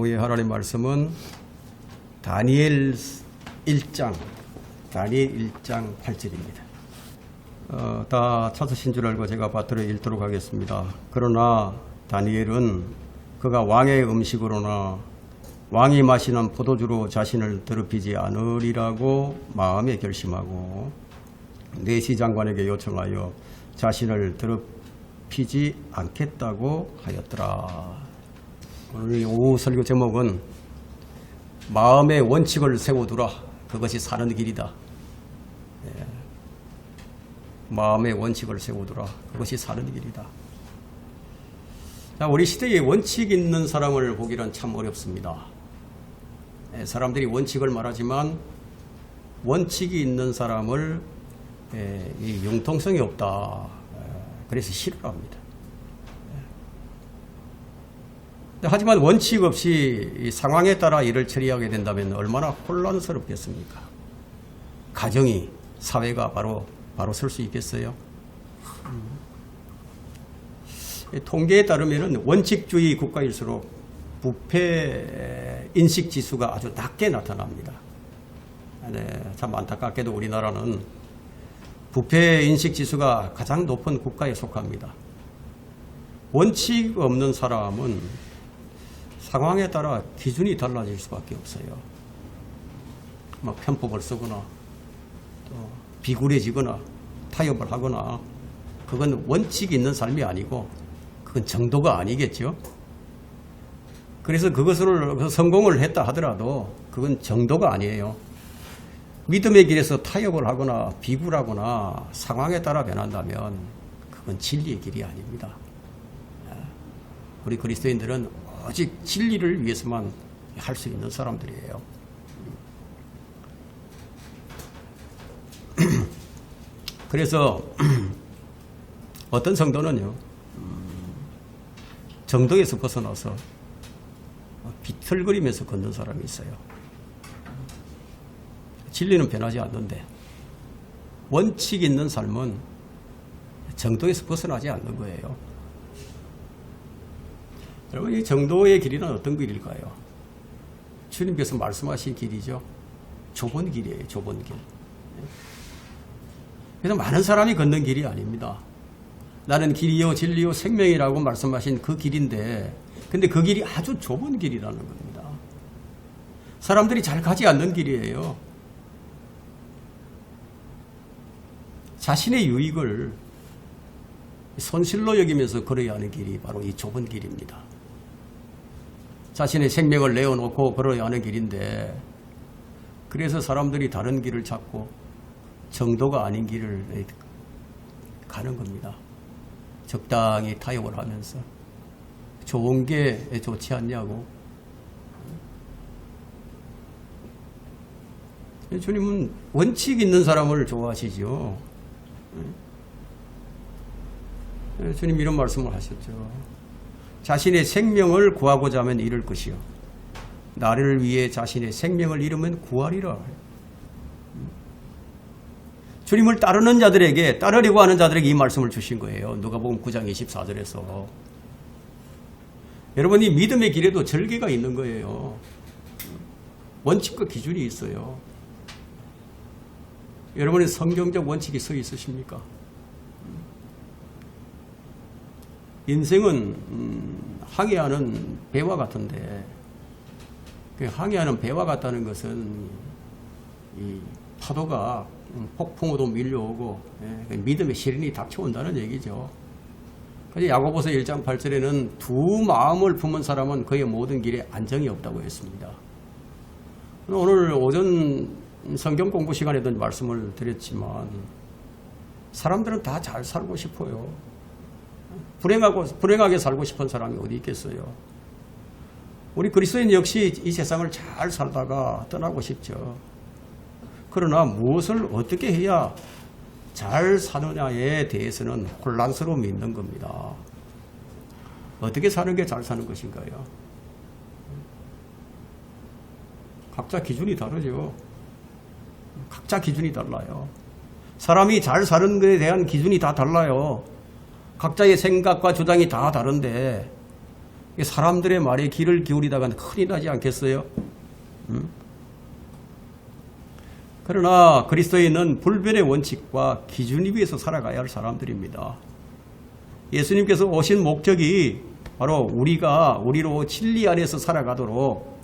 오후에 하나님 말씀은 다니엘 1장 8절입니다. 다 찾으신 줄 알고 제가 받들어 읽도록 하겠습니다. 그러나 다니엘은 그가 왕의 음식으로나 왕이 마시는 포도주로 자신을 더럽히지 않으리라고 마음에 결심하고 내시 장관에게 요청하여 자신을 더럽히지 않겠다고 하였더라. 오늘 오후 설교 제목은 마음의 원칙을 세워두라. 그것이 사는 길이다. 마음의 원칙을 세우더라. 그것이 사는 길이다. 자, 우리 시대에 원칙 있는 사람을 보기란 참 어렵습니다. 사람들이 원칙을 말하지만 원칙이 있는 사람을 이 융통성이 없다. 그래서 싫어합니다. 하지만 원칙 없이 상황에 따라 일을 처리하게 된다면 얼마나 혼란스럽겠습니까? 가정이, 사회가 바로 설 수 있겠어요? 통계에 따르면 원칙주의 국가일수록 부패 인식 지수가 아주 낮게 나타납니다. 네, 참 안타깝게도 우리나라는 부패 인식 지수가 가장 높은 국가에 속합니다. 원칙 없는 사람은 상황에 따라 기준이 달라질 수밖에 없어요. 막 편법을 쓰거나 또 비굴해지거나 타협을 하거나, 그건 원칙이 있는 삶이 아니고 그건 정도가 아니겠죠. 그래서 그것을 성공을 했다 하더라도 그건 정도가 아니에요. 믿음의 길에서 타협을 하거나 비굴하거나 상황에 따라 변한다면 그건 진리의 길이 아닙니다. 우리 그리스도인들은 오직 진리를 위해서만 할 수 있는 사람들이에요. 그래서 어떤 성도는요, 정도에서 벗어나서 비틀거리면서 걷는 사람이 있어요. 진리는 변하지 않는데 원칙 있는 삶은 정도에서 벗어나지 않는 거예요. 여러분, 이 정도의 길이는 어떤 길일까요? 주님께서 말씀하신 길이죠. 좁은 길이에요. 좁은 길. 그래서 많은 사람이 걷는 길이 아닙니다. 나는 길이요 진리요 생명이라고 말씀하신 그 길인데, 근데 그 길이 아주 좁은 길이라는 겁니다. 사람들이 잘 가지 않는 길이에요. 자신의 유익을 손실로 여기면서 걸어야 하는 길이 바로 이 좁은 길입니다. 자신의 생명을 내어놓고 걸어야 하는 길인데, 그래서 사람들이 다른 길을 찾고 정도가 아닌 길을 가는 겁니다. 적당히 타협을 하면서 좋은 게 좋지 않냐고. 주님은 원칙 있는 사람을 좋아하시죠. 주님 이런 말씀을 하셨죠. 자신의 생명을 구하고자 하면 잃을 것이요, 나를 위해 자신의 생명을 잃으면 구하리라. 주님을 따르는 자들에게, 따르려고 하는 자들에게 이 말씀을 주신 거예요. 누가복음 9장 24절에서. 여러분, 이 믿음의 길에도 절개가 있는 거예요. 원칙과 기준이 있어요. 여러분의 성경적 원칙이 서 있으십니까? 인생은 항해하는 배와 같은데, 그 항해하는 배와 같다는 것은 이 파도가 폭풍우도 밀려오고 믿음의 시련이 닥쳐온다는 얘기죠. 그래서 야고보서 1장 8절에는 두 마음을 품은 사람은 그의 모든 길에 안정이 없다고 했습니다. 오늘 오전 성경 공부 시간에도 말씀을 드렸지만, 사람들은 다 잘 살고 싶어요. 불행하게 살고 싶은 사람이 어디 있겠어요. 우리 그리스도인 역시 이 세상을 잘 살다가 떠나고 싶죠. 그러나 무엇을 어떻게 해야 잘 사느냐에 대해서는 혼란스러움이 있는 겁니다. 어떻게 사는 게 잘 사는 것인가요? 각자 기준이 다르죠. 각자 기준이 달라요. 사람이 잘 사는 것에 대한 기준이 다 달라요. 각자의 생각과 주장이 다 다른데 사람들의 말에 귀를 기울이다가 큰일 나지 않겠어요? 그러나 그리스도인은 불변의 원칙과 기준에 위해서 살아가야 할 사람들입니다. 예수님께서 오신 목적이 바로 우리로 진리 안에서 살아가도록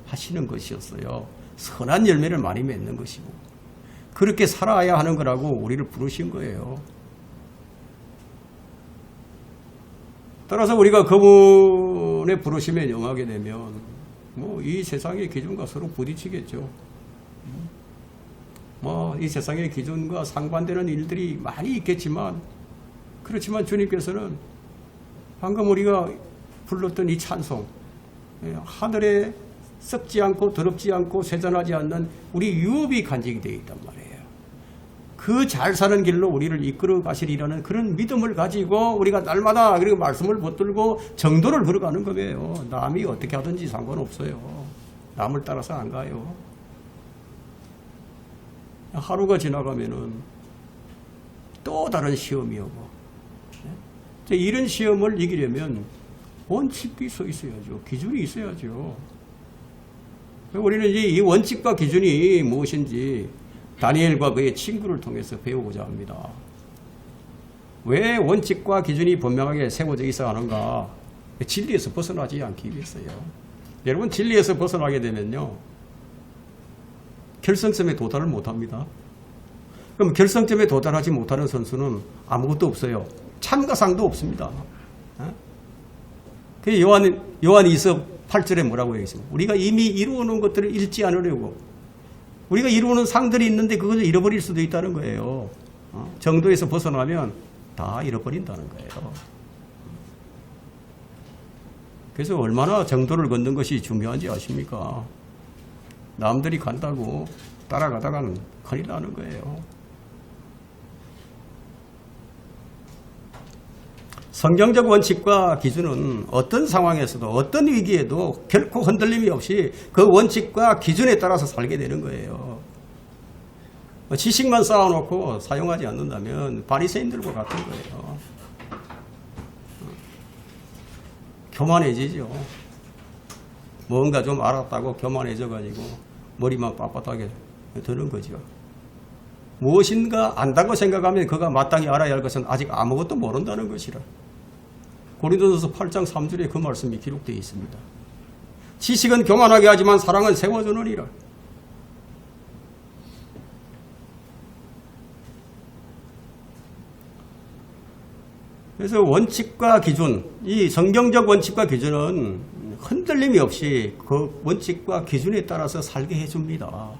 하시는 것이었어요. 선한 열매를 많이 맺는 것이고 그렇게 살아야 하는 거라고 우리를 부르신 거예요. 따라서 우리가 그분의 부르심에 응하게 되면 이 세상의 기준과 서로 부딪히겠죠. 이 세상의 기준과 상반되는 일들이 많이 있겠지만 그렇지만 주님께서는 방금 우리가 불렀던 이 찬송, 하늘에 썩지 않고 더럽지 않고 쇠잔하지 않는 우리 유업이 간직이 되어 있단 말이에요. 그 잘 사는 길로 우리를 이끌어 가시리라는 그런 믿음을 가지고 우리가 날마다 그리고 말씀을 붙들고 정도를 걸어가는 거예요. 남이 어떻게 하든지 상관없어요. 남을 따라서 안 가요. 하루가 지나가면은 또 다른 시험이 오고 이런 시험을 이기려면 원칙이 서 있어야죠. 기준이 있어야죠. 우리는 이제 이 원칙과 기준이 무엇인지 다니엘과 그의 친구를 통해서 배우고자 합니다. 왜 원칙과 기준이 분명하게 세워져 있어야 하는가? 진리에서 벗어나지 않기 위해서요. 여러분 진리에서 벗어나게 되면요. 결승점에 도달을 못합니다. 그럼 결승점에 도달하지 못하는 선수는 아무것도 없어요. 참가상도 없습니다. 그 요한 2서 8절에 뭐라고 얘기했습니까? 우리가 이미 이루어놓은 것들을 잃지 않으려고 우리가 이루어놓은 상들이 있는데 그것을 잃어버릴 수도 있다는 거예요. 정도에서 벗어나면 다 잃어버린다는 거예요. 그래서 얼마나 정도를 걷는 것이 중요한지 아십니까? 남들이 간다고 따라가다가는 큰일 나는 거예요. 성경적 원칙과 기준은 어떤 상황에서도 어떤 위기에도 결코 흔들림이 없이 그 원칙과 기준에 따라서 살게 되는 거예요. 지식만 쌓아놓고 사용하지 않는다면 바리새인들과 같은 거예요. 교만해지죠. 뭔가 좀 알았다고 교만해져가지고 머리만 빳빳하게 드는 거죠. 무엇인가 안다고 생각하면 그가 마땅히 알아야 할 것은 아직 아무것도 모른다는 것이라. 고린도전서 8장 3절에 그 말씀이 기록되어 있습니다. 지식은 교만하게 하지만 사랑은 세워주느니라. 그래서 원칙과 기준, 이 성경적 원칙과 기준은 흔들림이 없이 그 원칙과 기준에 따라서 살게 해줍니다.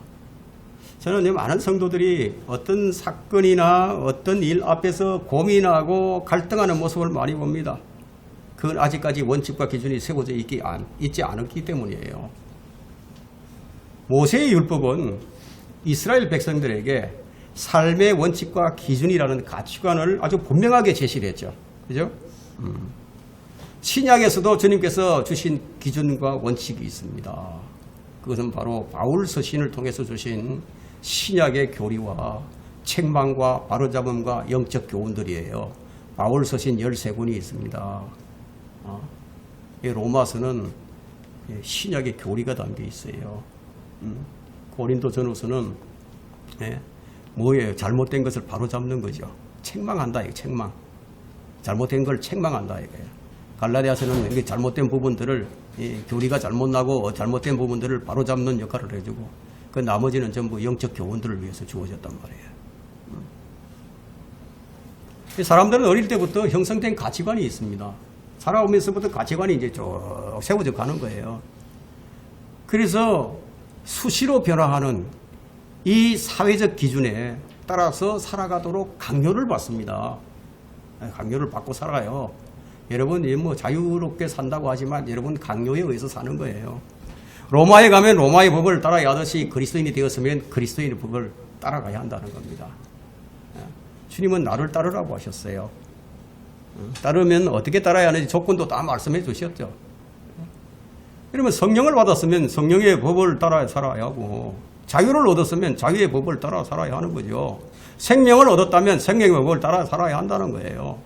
저는 많은 성도들이 어떤 사건이나 어떤 일 앞에서 고민하고 갈등하는 모습을 많이 봅니다. 그건 아직까지 원칙과 기준이 세워져 있지 않았기 때문이에요. 모세의 율법은 이스라엘 백성들에게 삶의 원칙과 기준이라는 가치관을 아주 분명하게 제시를 했죠. 그죠? 신약에서도 주님께서 주신 기준과 원칙이 있습니다. 그것은 바로 바울 서신을 통해서 주신 신약의 교리와 책망과 바로잡음과 영적 교훈들이에요. 바울 서신 13권이 있습니다. 로마서는 신약의 교리가 담겨 있어요. 고린도 전후서는 뭐예요? 잘못된 것을 바로잡는 거죠. 책망한다, 이거 책망. 잘못된 걸 책망한다, 이거예요. 갈라디아서는 이렇게 잘못된 부분들을 교리가 잘못 나고 잘못된 부분들을 바로잡는 역할을 해주고 그 나머지는 전부 영적 교훈들을 위해서 주어졌단 말이에요. 사람들은 어릴 때부터 형성된 가치관이 있습니다. 살아오면서부터 가치관이 이제 쭉 세워져 가는 거예요. 그래서 수시로 변화하는 이 사회적 기준에 따라서 살아가도록 강요를 받습니다. 강요를 받고 살아요. 여러분, 뭐 자유롭게 산다고 하지만 여러분 강요에 의해서 사는 거예요. 로마에 가면 로마의 법을 따라야 하듯이 그리스도인이 되었으면 그리스도인의 법을 따라가야 한다는 겁니다. 주님은 나를 따르라고 하셨어요. 따르면 어떻게 따라야 하는지 조건도 다 말씀해 주셨죠. 그러면 성령을 받았으면 성령의 법을 따라 살아야 하고 자유를 얻었으면 자유의 법을 따라 살아야 하는 거죠. 생명을 얻었다면 생명의 법을 따라 살아야 한다는 거예요.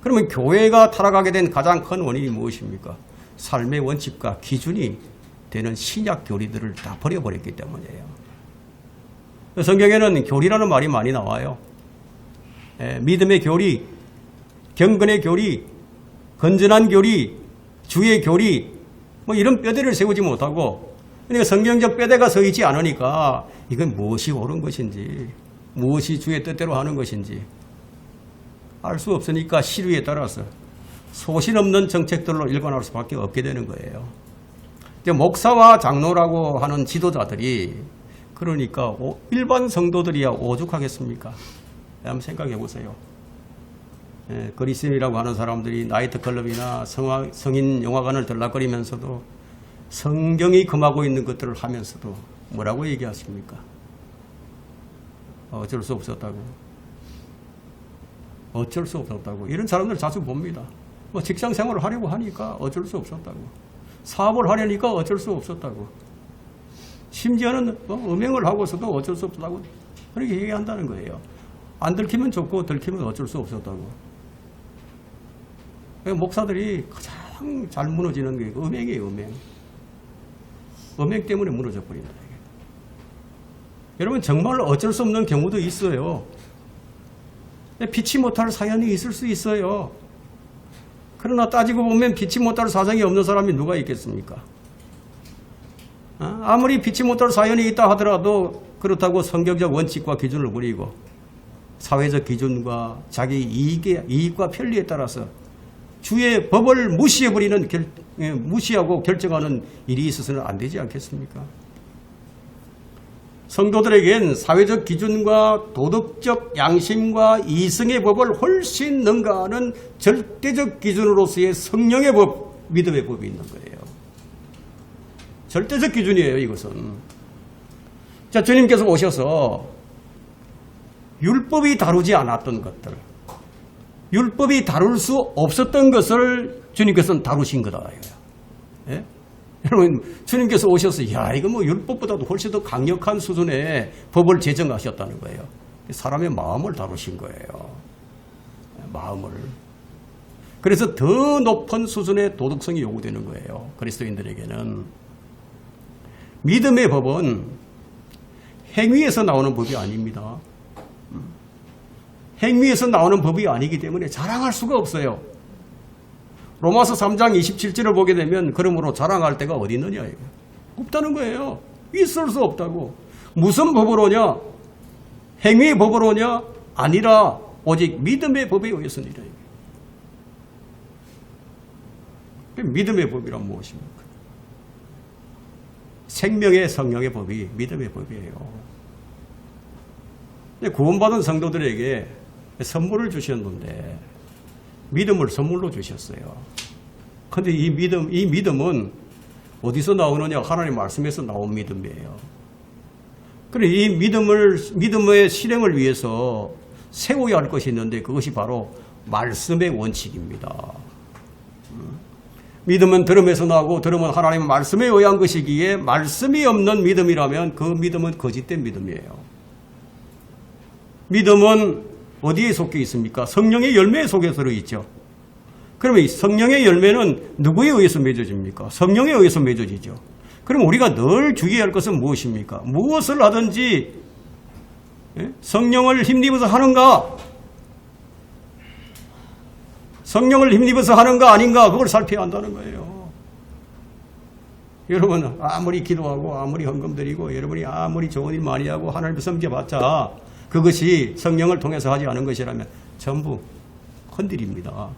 그러면 교회가 타락하게 된 가장 큰 원인이 무엇입니까? 삶의 원칙과 기준이 되는 신약 교리들을 다 버려버렸기 때문이에요. 성경에는 교리라는 말이 많이 나와요. 믿음의 교리, 경건의 교리, 건전한 교리, 주의 교리, 뭐 이런 뼈대를 세우지 못하고, 그러니까 성경적 뼈대가 서 있지 않으니까 이건 무엇이 옳은 것인지, 무엇이 주의 뜻대로 하는 것인지 알 수 없으니까 시류에 따라서 소신 없는 정책들로 일관할 수밖에 없게 되는 거예요. 목사와 장로라고 하는 지도자들이 그러니까 일반 성도들이야 오죽하겠습니까? 한번 생각해 보세요. 그리스인이라고 하는 사람들이 나이트클럽이나 성인 영화관을 들락거리면서도 성경이 금하고 있는 것들을 하면서도 뭐라고 얘기하십니까? 어쩔 수 없었다고. 어쩔 수 없었다고. 이런 사람들 자주 봅니다. 뭐 직장 생활을 하려고 하니까 어쩔 수 없었다고. 사업을 하려니까 어쩔 수 없었다고. 심지어는 음행을 하고서도 어쩔 수 없었다고 그렇게 얘기한다는 거예요. 안 들키면 좋고 들키면 어쩔 수 없었다고. 목사들이 가장 잘 무너지는 게 음행이에요. 음행. 음행 때문에 무너져 버린다. 여러분 정말 어쩔 수 없는 경우도 있어요. 피치 못할 사연이 있을 수 있어요. 그러나 따지고 보면 피치 못할 사정이 없는 사람이 누가 있겠습니까? 아무리 피치 못할 사연이 있다 하더라도 그렇다고 성경적 원칙과 기준을 버리고 사회적 기준과 자기 이익과 편리에 따라서 주의 법을 무시해버리는 무시하고 결정하는 일이 있어서는 안 되지 않겠습니까? 성도들에겐 사회적 기준과 도덕적 양심과 이성의 법을 훨씬 능가하는 절대적 기준으로서의 성령의 법, 믿음의 법이 있는 거예요. 절대적 기준이에요, 이것은. 자, 주님께서 오셔서 율법이 다루지 않았던 것들, 율법이 다룰 수 없었던 것을 주님께서는 다루신 거다. 예? 여러분, 주님께서 오셔서, 야, 이거 뭐 율법보다도 훨씬 더 강력한 수준의 법을 제정하셨다는 거예요. 사람의 마음을 다루신 거예요. 마음을. 그래서 더 높은 수준의 도덕성이 요구되는 거예요. 그리스도인들에게는. 믿음의 법은 행위에서 나오는 법이 아닙니다. 행위에서 나오는 법이 아니기 때문에 자랑할 수가 없어요. 로마서 3장 27절을 보게 되면 그러므로 자랑할 데가 어디 있느냐 이거. 없다는 거예요. 있을 수 없다고. 무슨 법으로냐? 행위의 법으로냐? 아니라 오직 믿음의 법에 의해서니라. 믿음의 법이란 무엇입니까? 생명의 성령의 법이 믿음의 법이에요. 구원받은 성도들에게 선물을 주셨는데 믿음을 선물로 주셨어요. 그런데 이 믿음은 어디서 나오느냐? 하나님 말씀에서 나온 믿음이에요. 그래, 이 믿음의 실행을 위해서 세워야 할 것이 있는데 그것이 바로 말씀의 원칙입니다. 믿음은 들음에서 나오고 들음은 하나님의 말씀에 의한 것이기에 말씀이 없는 믿음이라면 그 믿음은 거짓된 믿음이에요. 믿음은 어디에 속해 있습니까? 성령의 열매에 속에 들어있죠. 그러면 이 성령의 열매는 누구에 의해서 맺어집니까? 성령에 의해서 맺어지죠. 그럼 우리가 늘 주의해야 할 것은 무엇입니까? 무엇을 하든지 성령을 힘입어서 하는가? 성령을 힘입어서 하는가 아닌가? 그걸 살펴야 한다는 거예요. 여러분 아무리 기도하고 아무리 헌금 드리고 여러분이 아무리 좋은 일 많이 하고 하나님을 섬겨봤자 그것이 성령을 통해서 하지 않은 것이라면 전부 헌들입니다.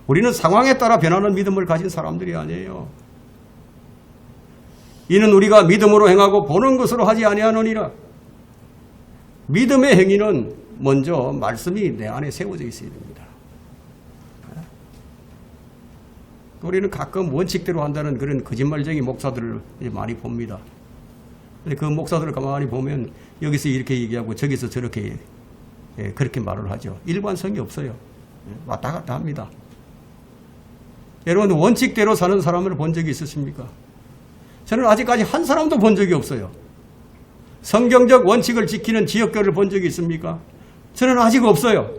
우리는 상황에 따라 변하는 믿음을 가진 사람들이 아니에요. 이는 우리가 믿음으로 행하고 보는 것으로 하지 아니하느니라. 믿음의 행위는 먼저 말씀이 내 안에 세워져 있어야 됩니다. 우리는 가끔 원칙대로 한다는 그런 거짓말쟁이 목사들을 많이 봅니다. 근데 그 목사들을 가만히 보면 여기서 이렇게 얘기하고 저기서 저렇게 그렇게 말을 하죠. 일관성이 없어요. 왔다 갔다 합니다. 여러분 원칙대로 사는 사람을 본 적이 있으십니까? 저는 아직까지 한 사람도 본 적이 없어요. 성경적 원칙을 지키는 지역교회를 본 적이 있습니까? 저는 아직 없어요.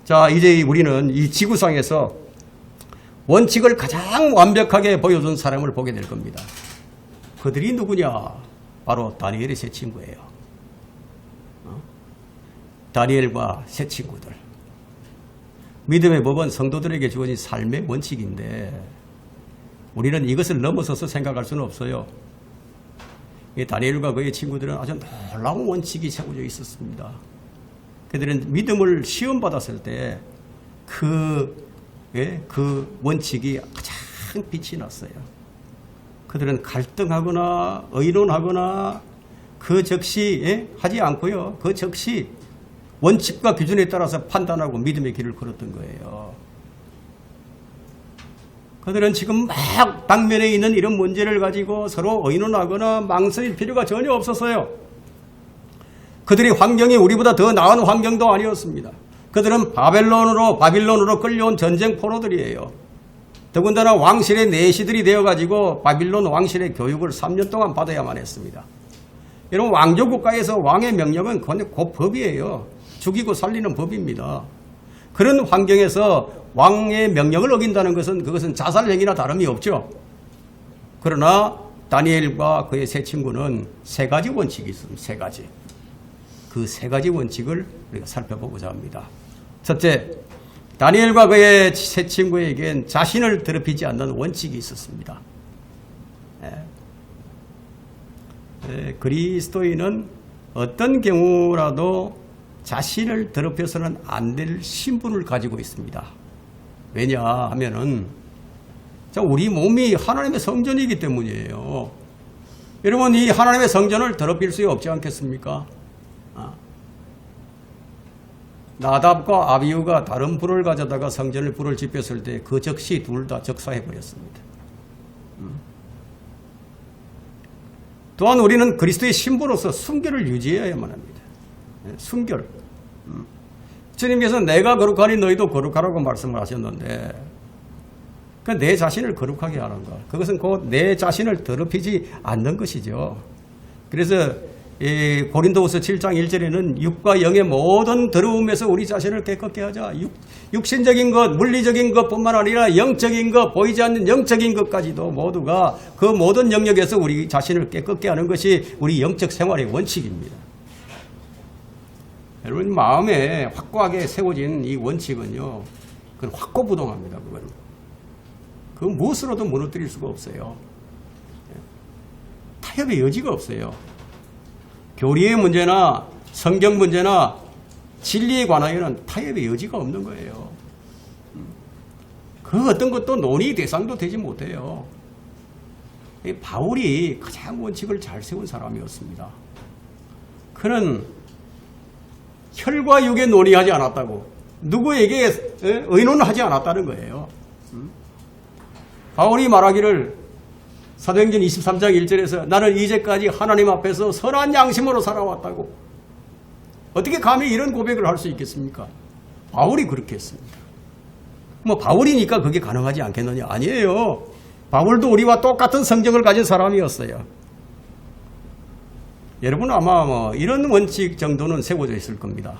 자, 이제 우리는 이 지구상에서 원칙을 가장 완벽하게 보여준 사람을 보게 될 겁니다. 그들이 누구냐? 바로 다니엘의 세 친구예요. 다니엘과 세 친구들. 믿음의 법은 성도들에게 주어진 삶의 원칙인데 우리는 이것을 넘어서서 생각할 수는 없어요. 이 다니엘과 그의 친구들은 아주 놀라운 원칙이 세워져 있었습니다. 그들은 믿음을 시험받았을 때 그 원칙이 가장 빛이 났어요. 그들은 갈등하거나 의논하거나 그 즉시 하지 않고요. 그 즉시 원칙과 기준에 따라서 판단하고 믿음의 길을 걸었던 거예요. 그들은 지금 막 당면에 있는 이런 문제를 가지고 서로 의논하거나 망설일 필요가 전혀 없었어요. 그들의 환경이 우리보다 더 나은 환경도 아니었습니다. 그들은 바빌론으로 끌려온 전쟁 포로들이에요. 더군다나 왕실의 내시들이 되어가지고 바빌론 왕실의 교육을 3년 동안 받아야만 했습니다. 여러분, 왕조국가에서 왕의 명령은 곧 법이에요. 죽이고 살리는 법입니다. 그런 환경에서 왕의 명령을 어긴다는 것은 그것은 자살행위나 다름이 없죠. 그러나 다니엘과 그의 세 친구는 세 가지 원칙이 있습니다. 세 가지. 그 세 가지 원칙을 우리가 살펴보고자 합니다. 첫째, 다니엘과 그의 세 친구에겐 자신을 더럽히지 않는 원칙이 있었습니다. 그리스도인은 어떤 경우라도 자신을 더럽혀서는 안 될 신분을 가지고 있습니다. 왜냐하면은 우리 몸이 하나님의 성전이기 때문이에요. 여러분, 이 하나님의 성전을 더럽힐 수 없지 않겠습니까? 나답과 아비후가 다른 불을 가져다가 성전을 불을 지폈을 때 그 즉시 둘 다 적사해버렸습니다. 또한 우리는 그리스도의 신부로서 순결을 유지해야만 합니다. 순결. 주님께서 내가 거룩하니 너희도 거룩하라고 말씀을 하셨는데 내 자신을 거룩하게 하는 것. 그것은 곧 내 자신을 더럽히지 않는 것이죠. 그래서 고린도후서 7장 1절에는 육과 영의 모든 더러움에서 우리 자신을 깨끗게 하자. 육신적인 것, 물리적인 것뿐만 아니라 영적인 것, 보이지 않는 영적인 것까지도 모두가 그 모든 영역에서 우리 자신을 깨끗게 하는 것이 우리 영적 생활의 원칙입니다. 여러분, 마음에 확고하게 세워진 이 원칙은요, 그건 확고부동합니다. 그 무엇으로도 무너뜨릴 수가 없어요. 타협의 여지가 없어요. 교리의 문제나 성경 문제나 진리에 관하여는 타협의 여지가 없는 거예요. 그 어떤 것도 논의 대상도 되지 못해요. 바울이 가장 원칙을 잘 세운 사람이었습니다. 그는 혈과 육에 논의하지 않았다고, 누구에게 의논하지 않았다는 거예요. 바울이 말하기를 사도행전 23장 1절에서 나는 이제까지 하나님 앞에서 선한 양심으로 살아왔다고. 어떻게 감히 이런 고백을 할 수 있겠습니까? 바울이 그렇게 했습니다. 바울이니까 그게 가능하지 않겠느냐? 아니에요. 바울도 우리와 똑같은 성정을 가진 사람이었어요. 여러분, 아마 이런 원칙 정도는 세워져 있을 겁니다.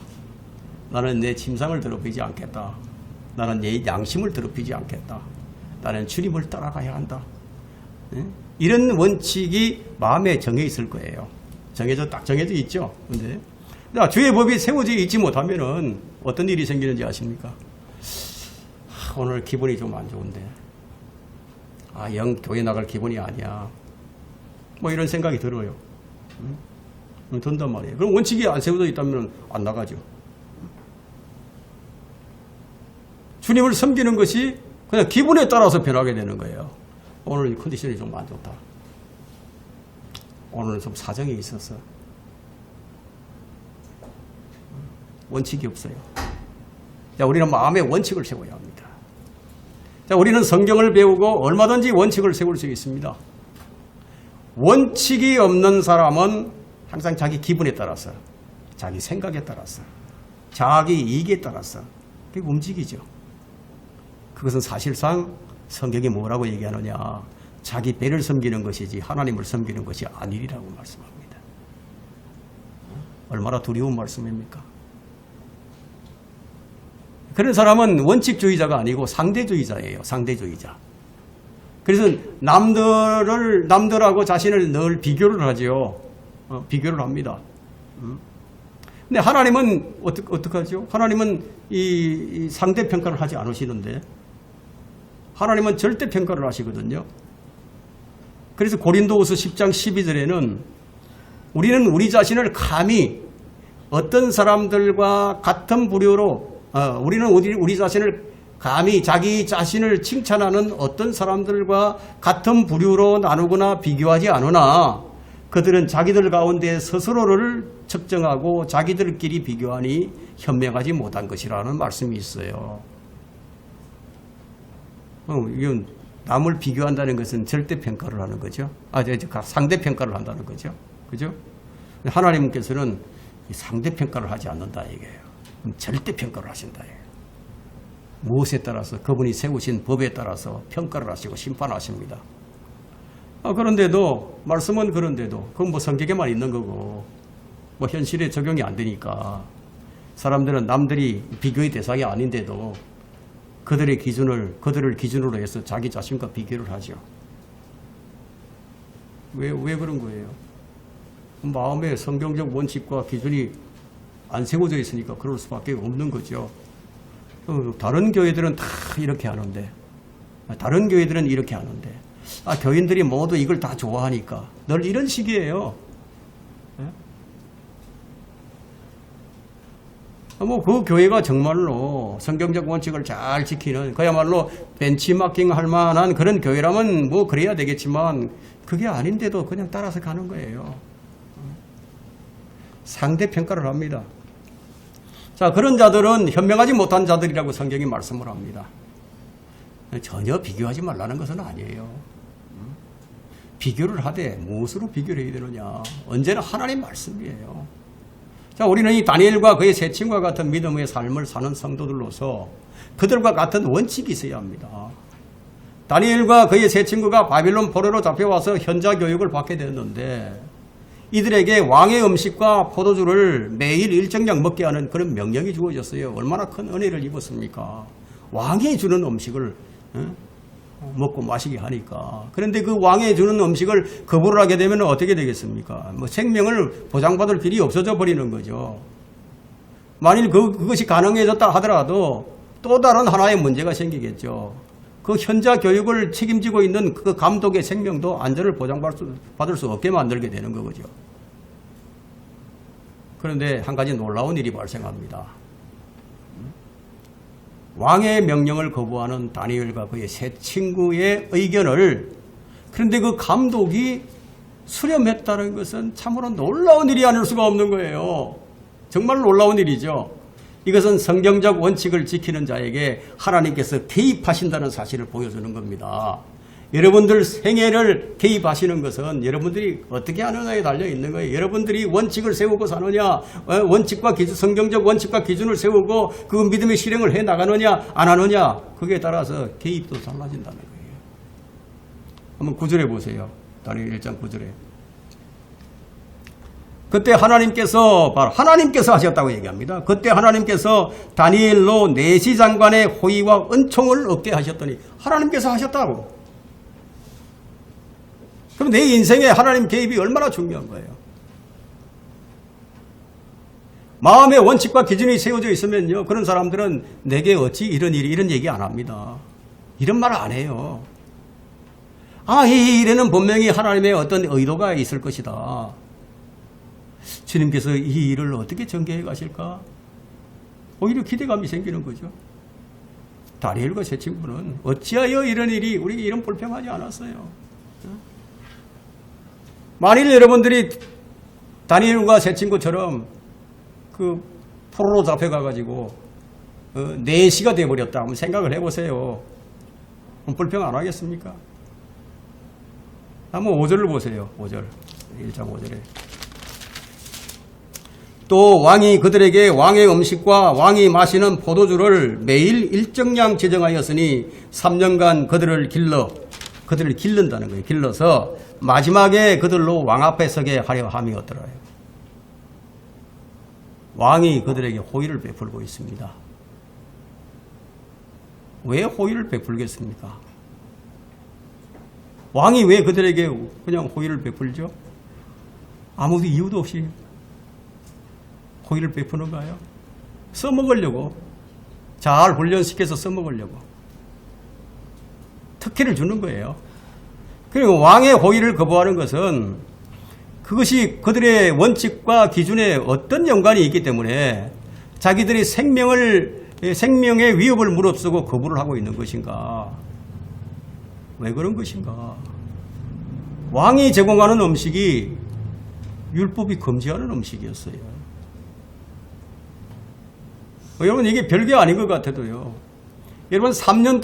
나는 내 침상을 더럽히지 않겠다. 나는 내 양심을 더럽히지 않겠다. 나는 주님을 따라가야 한다. 이런 원칙이 마음에 정해 있을 거예요. 딱 정해져 있죠. 근데 주의 법이 세워져 있지 못하면은 어떤 일이 생기는지 아십니까? 오늘 기분이 좀 안 좋은데, 영 교회 나갈 기분이 아니야. 이런 생각이 들어요. 든단 말이에요. 그럼 원칙이 안 세워져 있다면 안 나가죠. 주님을 섬기는 것이 그냥 기분에 따라서 변하게 되는 거예요. 오늘 컨디션이 좀 안 좋다. 오늘은 좀 사정이 있어서. 원칙이 없어요. 자, 우리는 마음의 원칙을 세워야 합니다. 자, 우리는 성경을 배우고 얼마든지 원칙을 세울 수 있습니다. 원칙이 없는 사람은 항상 자기 기분에 따라서, 자기 생각에 따라서, 자기 이익에 따라서 움직이죠. 그것은 사실상 성경이 뭐라고 얘기하느냐? 자기 배를 섬기는 것이지 하나님을 섬기는 것이 아니리라고 말씀합니다. 얼마나 두려운 말씀입니까? 그런 사람은 원칙주의자가 아니고 상대주의자예요. 상대주의자. 그래서 남들하고 자신을 늘 비교를 하죠. 비교를 합니다. 근데 하나님은 어떻게 하죠? 하나님은 이 상대평가를 하지 않으시는데 하나님은 절대평가를 하시거든요. 그래서 고린도후서 10장 12절에는 우리는 우리 자신을 감히 어떤 사람들과 같은 부류로 우리는 우리 자신을 감히 자기 자신을 칭찬하는 어떤 사람들과 같은 부류로 나누거나 비교하지 않으나 그들은 자기들 가운데 스스로를 측정하고 자기들끼리 비교하니 현명하지 못한 것이라는 말씀이 있어요. 이건 남을 비교한다는 것은 절대평가를 하는 거죠. 상대평가를 한다는 거죠. 그죠? 하나님께서는 상대평가를 하지 않는다 이게요. 절대평가를 하신다 이게요. 무엇에 따라서 그분이 세우신 법에 따라서 평가를 하시고 심판하십니다. 그런데도 말씀은 그런데도 그건 뭐 성경에만 있는 거고 뭐 현실에 적용이 안 되니까 사람들은 남들이 비교의 대상이 아닌데도 그들을 기준으로 해서 자기 자신과 비교를 하죠. 왜 그런 거예요? 마음에 성경적 원칙과 기준이 안 세워져 있으니까 그럴 수밖에 없는 거죠. 다른 교회들은 다 이렇게 하는데 교인들이 모두 이걸 다 좋아하니까 늘 이런 식이에요. 그 교회가 정말로 성경적 원칙을 잘 지키는 그야말로 벤치마킹 할 만한 그런 교회라면 뭐 그래야 되겠지만 그게 아닌데도 그냥 따라서 가는 거예요. 상대평가를 합니다. 자, 그런 자들은 현명하지 못한 자들이라고 성경이 말씀을 합니다. 전혀 비교하지 말라는 것은 아니에요. 비교를 하되 무엇으로 비교를 해야 되느냐? 언제나 하나님 말씀이에요. 자, 우리는 이 다니엘과 그의 세 친구와 같은 믿음의 삶을 사는 성도들로서 그들과 같은 원칙이 있어야 합니다. 다니엘과 그의 세 친구가 바빌론 포로로 잡혀와서 현자 교육을 받게 되었는데 이들에게 왕의 음식과 포도주를 매일 일정량 먹게 하는 그런 명령이 주어졌어요. 얼마나 큰 은혜를 입었습니까? 왕이 주는 음식을 먹고 마시게 하니까. 그런데 그 왕이 주는 음식을 거부를 하게 되면 어떻게 되겠습니까? 뭐 생명을 보장받을 길이 없어져 버리는 거죠. 만일 그것이 가능해졌다 하더라도 또 다른 하나의 문제가 생기겠죠. 그 현자 교육을 책임지고 있는 그 감독의 생명도 안전을 보장받을 수 없게 만들게 되는 거죠. 그런데 한 가지 놀라운 일이 발생합니다. 왕의 명령을 거부하는 다니엘과 그의 세 친구의 의견을 그런데 그 감독이 수렴했다는 것은 참으로 놀라운 일이 아닐 수가 없는 거예요. 정말 놀라운 일이죠. 이것은 성경적 원칙을 지키는 자에게 하나님께서 개입하신다는 사실을 보여주는 겁니다. 여러분들 생애를 개입하시는 것은 여러분들이 어떻게 하느냐에 달려 있는 거예요. 여러분들이 원칙을 세우고 사느냐, 원칙과 기준, 성경적 원칙과 기준을 세우고 그 믿음의 실행을 해 나가느냐, 안 하느냐, 그게 따라서 개입도 달라진다는 거예요. 한번 9절에 보세요. 다니엘 1장 9절에. 그때 하나님께서 하셨다고 얘기합니다. 그때 하나님께서 다니엘로 내시장관의 호의와 은총을 얻게 하셨더니 하나님께서 하셨다고. 그럼 내 인생에 하나님 개입이 얼마나 중요한 거예요. 마음의 원칙과 기준이 세워져 있으면요, 그런 사람들은 내게 어찌 이런 일이 이런 얘기 안 합니다. 이런 말 안 해요. 이 일에는 분명히 하나님의 어떤 의도가 있을 것이다. 주님께서 이 일을 어떻게 전개해 가실까? 오히려 기대감이 생기는 거죠. 다니엘과 제 친구는 어찌하여 이런 일이 우리에게 이런 불평하지 않았어요. 만일 여러분들이 다니엘과 제 친구처럼 그 포로로 잡혀가가지고 4시가 돼버렸다 한번 생각을 해보세요. 불평 안 하겠습니까? 한번 5절을 보세요. 5절 1장 5절에 또 왕이 그들에게 왕의 음식과 왕이 마시는 포도주를 매일 일정량 제정하였으니 3년간 그들을 길러 그들을 길른다는 거예요. 길러서 마지막에 그들로 왕 앞에 서게 하려 함이었더라요. 왕이 그들에게 호의를 베풀고 있습니다. 왜 호의를 베풀겠습니까? 왕이 왜 그들에게 그냥 호의를 베풀죠? 아무도 이유도 없이 호의를 베푸는가요? 써먹으려고, 잘 훈련시켜서 써먹으려고 특혜를 주는 거예요. 그리고 왕의 호의를 거부하는 것은 그것이 그들의 원칙과 기준에 어떤 연관이 있기 때문에 자기들의 생명의 위협을 무릅쓰고 거부를 하고 있는 것인가? 왜 그런 것인가? 왕이 제공하는 음식이 율법이 금지하는 음식이었어요. 여러분, 이게 별게 아닌 것 같아도요. 여러분, 3년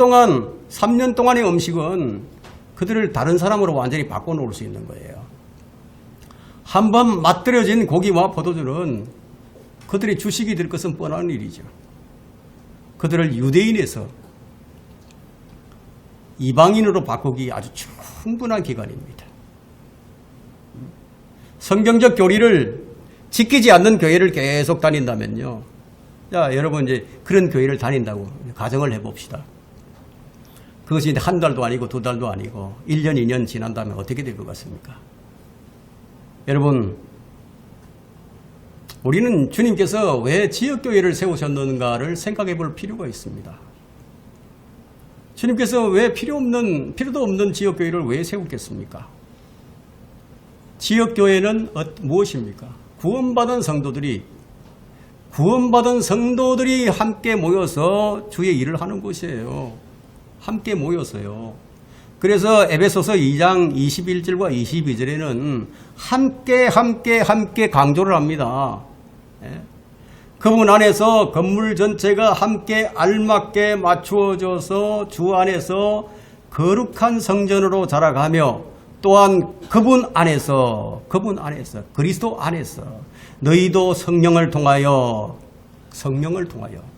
동안의 음식은 그들을 다른 사람으로 완전히 바꿔놓을 수 있는 거예요. 한번 맛들여진 고기와 포도주는 그들의 주식이 될 것은 뻔한 일이죠. 그들을 유대인에서 이방인으로 바꾸기 아주 충분한 기간입니다. 성경적 교리를 지키지 않는 교회를 계속 다닌다면요. 자, 여러분 이제 그런 교회를 다닌다고 가정을 해봅시다. 그것이 이제 한 달도 아니고 두 달도 아니고 1년, 2년 지난 다음에 어떻게 될 것 같습니까? 여러분, 우리는 주님께서 왜 지역교회를 세우셨는가를 생각해 볼 필요가 있습니다. 주님께서 왜 필요도 없는 지역교회를 왜 세우겠습니까? 지역교회는 무엇입니까? 구원받은 성도들이 함께 모여서 주의 일을 하는 곳이에요. 함께 모여서요. 그래서 에베소서 2장 21절과 22절에는 함께 강조를 합니다. 그분 안에서 건물 전체가 함께 알맞게 맞추어져서 주 안에서 거룩한 성전으로 자라가며 또한 그분 안에서 그리스도 안에서 너희도 성령을 통하여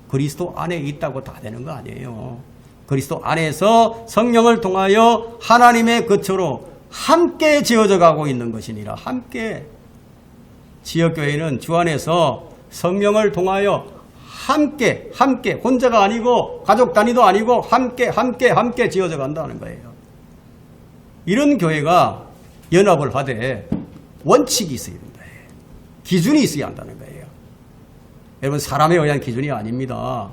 그리스도 안에 있다고 다 되는 거 아니에요. 그리스도 안에서 성령을 통하여 하나님의 거처로 함께 지어져 가고 있는 것이니라. 함께 지역교회는 주 안에서 성령을 통하여 함께 혼자가 아니고 가족 단위도 아니고 함께 지어져 간다는 거예요. 이런 교회가 연합을 하되 원칙이 있어야 된다. 기준이 있어야 한다는 거예요. 여러분, 사람에 의한 기준이 아닙니다.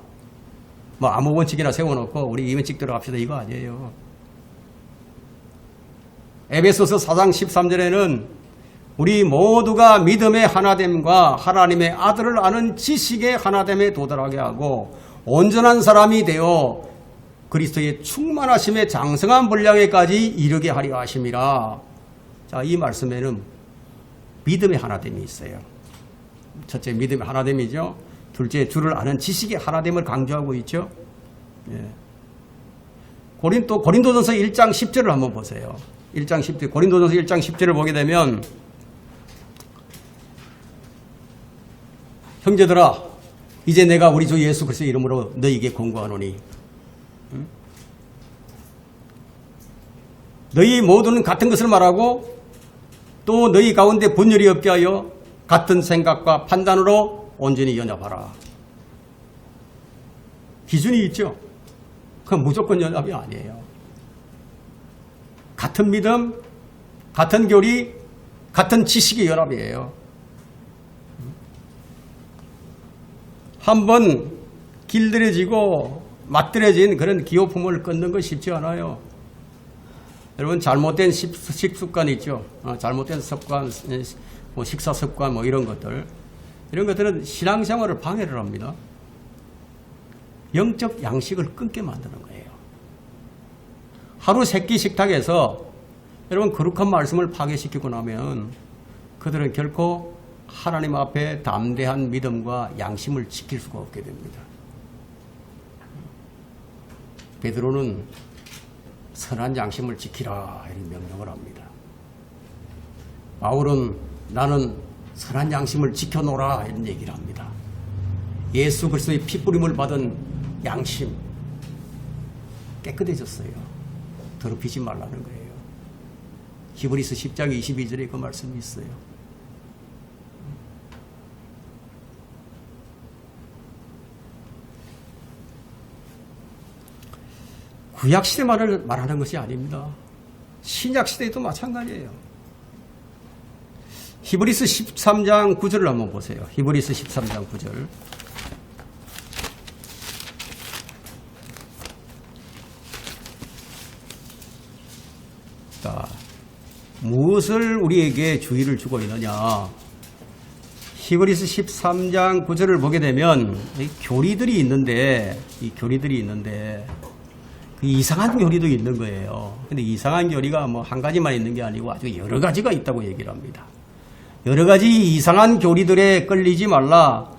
뭐 아무 원칙이나 세워놓고 우리 이 원칙대로 합시다 이거 아니에요. 에베소서 4장 13절에는 우리 모두가 믿음의 하나됨과 하나님의 아들을 아는 지식의 하나됨에 도달하게 하고 온전한 사람이 되어 그리스도의 충만하심의 장성한 분량에까지 이르게 하려 하심이라. 자, 이 말씀에는 믿음의 하나됨이 있어요. 첫째, 믿음의 하나됨이죠. 둘째, 주를 아는 지식의 하나됨을 강조하고 있죠. 예. 고린도전서 1장 10절을 한번 보세요. 1장 10절, 고린도전서 1장 10절을 보게 되면 형제들아, 이제 내가 우리 주 예수 그리스도의 이름으로 너희에게 권고하노니 너희 모두는 같은 것을 말하고 또 너희 가운데 분열이 없게 하여 같은 생각과 판단으로 온전히 연합하라. 기준이 있죠. 그건 무조건 연합이 아니에요. 같은 믿음, 같은 교리, 같은 지식의 연합이에요. 한번 길들여지고 맛들여진 그런 기호품을 끊는 건 쉽지 않아요. 여러분, 잘못된 식습관 있죠. 잘못된 습관, 식사 습관 이런 것들은 신앙생활을 방해를 합니다. 영적 양식을 끊게 만드는 거예요. 하루 세끼 식탁에서 여러분 거룩한 말씀을 파괴시키고 나면 그들은 결코 하나님 앞에 담대한 믿음과 양심을 지킬 수가 없게 됩니다. 베드로는 선한 양심을 지키라 이런 명령을 합니다. 바울은 나는 선한 양심을 지켜놓으라 이런 얘기를 합니다. 예수 그리스도의 피뿌림을 받은 양심 깨끗해졌어요. 더럽히지 말라는 거예요. 히브리서 10장 22절에 그 말씀이 있어요. 구약시대만을 말하는 것이 아닙니다. 신약시대에도 마찬가지예요. 히브리서 13장 9절을 한번 보세요. 히브리서 13장 9절. 자, 무엇을 우리에게 주의를 주고 있느냐. 히브리서 13장 9절을 보게 되면 이 교리들이 있는데 그 이상한 교리도 있는 거예요. 근데 이상한 교리가 뭐 한 가지만 있는 게 아니고 아주 여러 가지가 있다고 얘기를 합니다. 여러 가지 이상한 교리들에 끌리지 말라.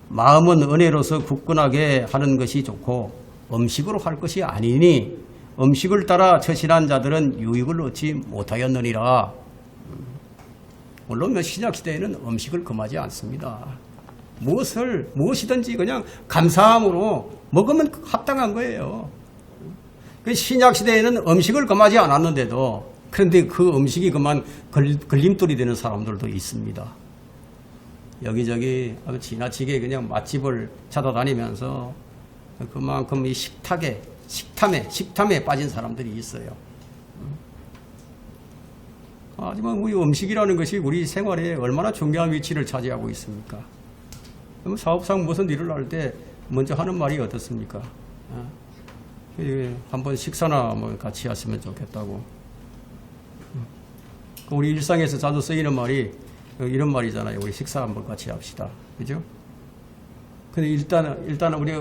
마음은 은혜로서 굳건하게 하는 것이 좋고 음식으로 할 것이 아니니 음식을 따라 처신한 자들은 유익을 얻지 못하였느니라. 물론 신약시대에는 음식을 금하지 않습니다. 무엇이든지 그냥 감사함으로 먹으면 합당한 거예요. 신약시대에는 음식을 금하지 않았는데도 그런데 그 음식이 그만 걸림돌이 되는 사람들도 있습니다. 여기저기 지나치게 그냥 맛집을 찾아다니면서 그만큼 이 식탐에 빠진 사람들이 있어요. 하지만 우리 음식이라는 것이 우리 생활에 얼마나 중요한 위치를 차지하고 있습니까? 그럼 사업상 무슨 일을 할 때 먼저 하는 말이 어떻습니까? 한번 식사나 한번 같이 하시면 좋겠다고. 우리 일상에서 자주 쓰이는 말이 이런 말이잖아요. 우리 식사 한번 같이 합시다. 그죠? 근데 일단 우리가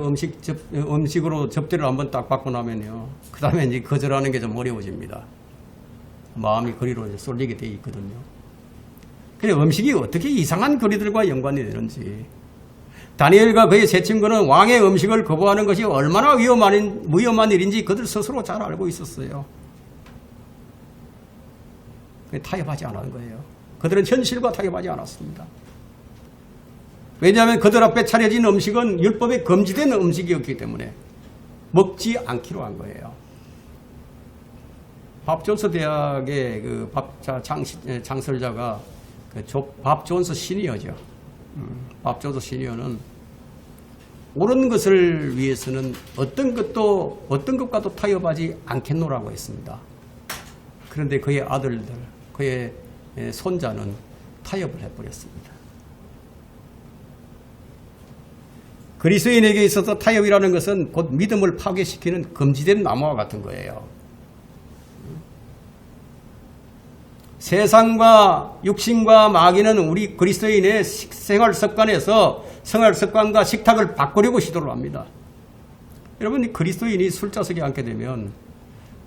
음식으로 접대를 한번 딱 받고 나면요. 그 다음에 이제 거절하는 게 좀 어려워집니다. 마음이 거리로 쏠리게 돼 있거든요. 그래, 음식이 어떻게 이상한 교리들과 연관이 되는지. 다니엘과 그의 세 친구는 왕의 음식을 거부하는 것이 얼마나 위험한 일인지 그들 스스로 잘 알고 있었어요. 타협하지 않은 거예요. 그들은 현실과 타협하지 않았습니다. 왜냐하면 그들 앞에 차려진 음식은 율법에 금지된 음식이었기 때문에 먹지 않기로 한 거예요. 밥 존스 대학의 그 장설자가 밥 존스 시니어죠. 밥 존스 시니어는 옳은 것을 위해서는 어떤 것과도 타협하지 않겠노라고 했습니다. 그런데 그의 아들들, 그의 손자는 타협을 해버렸습니다. 그리스도인에게 있어서 타협이라는 것은 곧 믿음을 파괴시키는 금지된 나무와 같은 거예요. 세상과 육신과 마귀는 우리 그리스도인의 생활 습관과 식탁을 바꾸려고 시도를 합니다. 여러분, 그리스도인이 술자석에 앉게 되면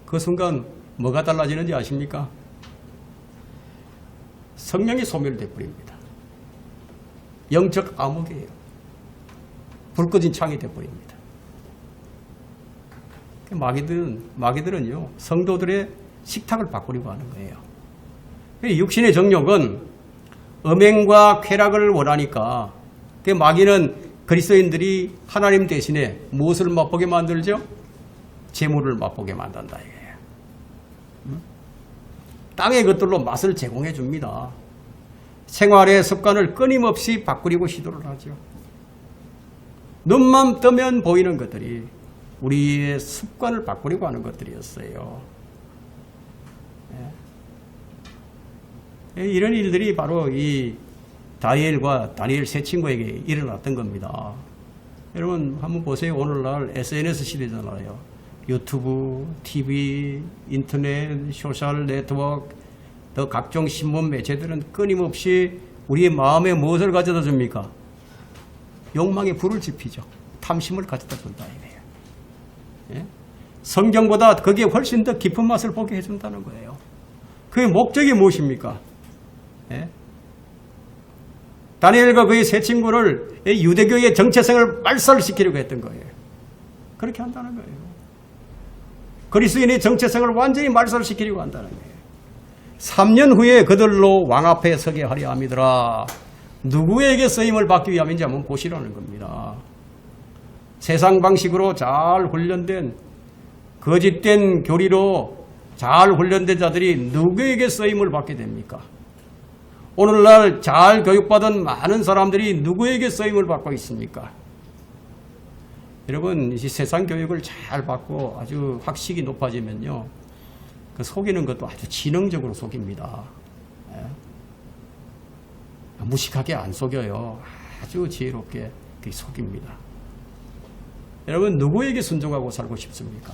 그 순간 뭐가 달라지는지 아십니까? 성령이 소멸돼 버립니다. 영적 암흑이에요. 불 꺼진 창이 돼 버립니다. 마귀들은요, 성도들의 식탁을 바꾸려고 하는 거예요. 육신의 정욕은 음행과 쾌락을 원하니까 마귀는 그리스도인들이 하나님 대신에 무엇을 맛보게 만들죠? 재물을 맛보게 만든다 이거예요. 땅의 것들로 맛을 제공해 줍니다. 생활의 습관을 끊임없이 바꾸려고 시도를 하죠. 눈만 뜨면 보이는 것들이 우리의 습관을 바꾸려고 하는 것들이었어요. 이런 일들이 바로 이 다니엘 세 친구에게 일어났던 겁니다. 여러분 한번 보세요. 오늘날 SNS 시대잖아요. 유튜브, TV, 인터넷, 소셜 네트워크, 또 각종 신문 매체들은 끊임없이 우리의 마음에 무엇을 가져다 줍니까? 욕망의 불을 지피죠. 탐심을 가져다 준다 이거예요. 예? 성경보다 거기에 훨씬 더 깊은 맛을 보게 해준다는 거예요. 그의 목적이 무엇입니까? 예? 다니엘과 그의 세 친구를 유대교의 정체성을 말살시키려고 했던 거예요. 그렇게 한다는 거예요. 그리스도인의 정체성을 완전히 말살시키려고 한다는 거예요. 3년 후에 그들로 왕 앞에 서게 하려 함이더라. 누구에게 쓰임을 받기 위함인지 한번 보시라는 겁니다. 세상 방식으로 잘 훈련된 거짓된 교리로 잘 훈련된 자들이 누구에게 쓰임을 받게 됩니까? 오늘날 잘 교육받은 많은 사람들이 누구에게 쓰임을 받고 있습니까? 여러분, 이 세상 교육을 잘 받고 아주 학식이 높아지면요, 그 속이는 것도 아주 지능적으로 속입니다. 예? 무식하게 안 속여요. 아주 지혜롭게 속입니다. 여러분, 누구에게 순종하고 살고 싶습니까?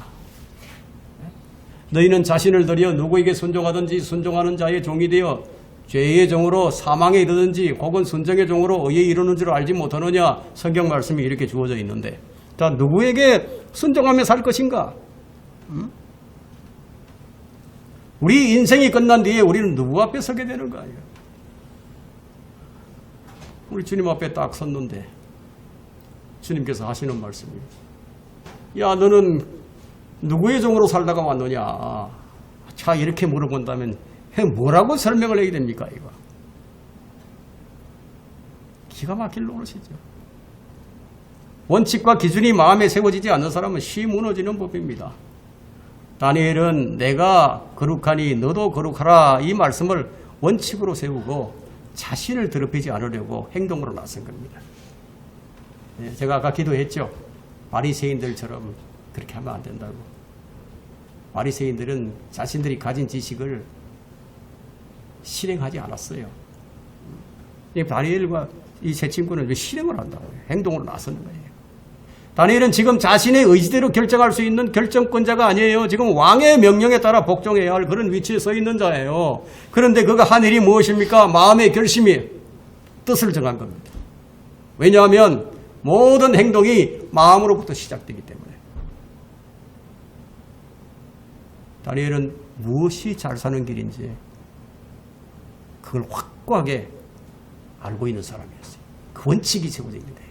너희는 자신을 들여 누구에게 순종하든지 순종하는 자의 종이 되어 죄의 종으로 사망에 이르든지 혹은 순종의 종으로 의에 이르는 줄 알지 못하느냐. 성경 말씀이 이렇게 주어져 있는데, 자, 누구에게 순종하며 살 것인가? 우리 인생이 끝난 뒤에 우리는 누구 앞에 서게 되는 거예요? 우리 주님 앞에 딱 섰는데 주님께서 하시는 말씀이, 야, 너는 누구의 종으로 살다가 왔느냐? 자, 이렇게 물어본다면 뭐라고 설명을 해야 됩니까, 이거? 기가 막힐 노릇이죠. 원칙과 기준이 마음에 세워지지 않는 사람은 쉬 무너지는 법입니다. 다니엘은 내가 거룩하니 너도 거룩하라, 이 말씀을 원칙으로 세우고 자신을 더럽히지 않으려고 행동으로 나선 겁니다. 제가 아까 기도했죠. 바리새인들처럼 그렇게 하면 안 된다고. 바리새인들은 자신들이 가진 지식을 실행하지 않았어요. 이 다니엘과 이 세 친구는 왜 실행을 한다고요? 행동으로 나서는 거예요. 다니엘은 지금 자신의 의지대로 결정할 수 있는 결정권자가 아니에요. 지금 왕의 명령에 따라 복종해야 할 그런 위치에 서 있는 자예요. 그런데 그가 한 일이 무엇입니까? 마음의 결심이 뜻을 정한 겁니다. 왜냐하면 모든 행동이 마음으로부터 시작되기 때문에. 다니엘은 무엇이 잘 사는 길인지 그걸 확고하게 알고 있는 사람이었어요. 그 원칙이 세워져 있는데,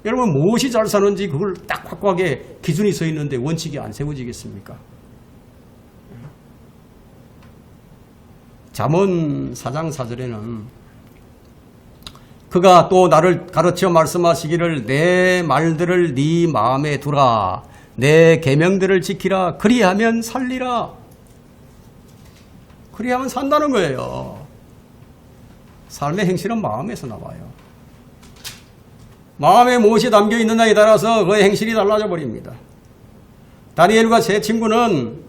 여러분, 무엇이 잘 사는지 그걸 딱 확고하게 기준이 서 있는데 원칙이 안 세워지겠습니까? 잠언 4장 4절에는 그가 또 나를 가르쳐 말씀하시기를 내 말들을 네 마음에 두라, 내 계명들을 지키라, 그리하면 살리라. 그리하면 산다는 거예요. 삶의 행실은 마음에서 나와요. 마음에 무엇이 담겨 있느냐에 따라서 그 행실이 달라져 버립니다. 다니엘과 세 친구는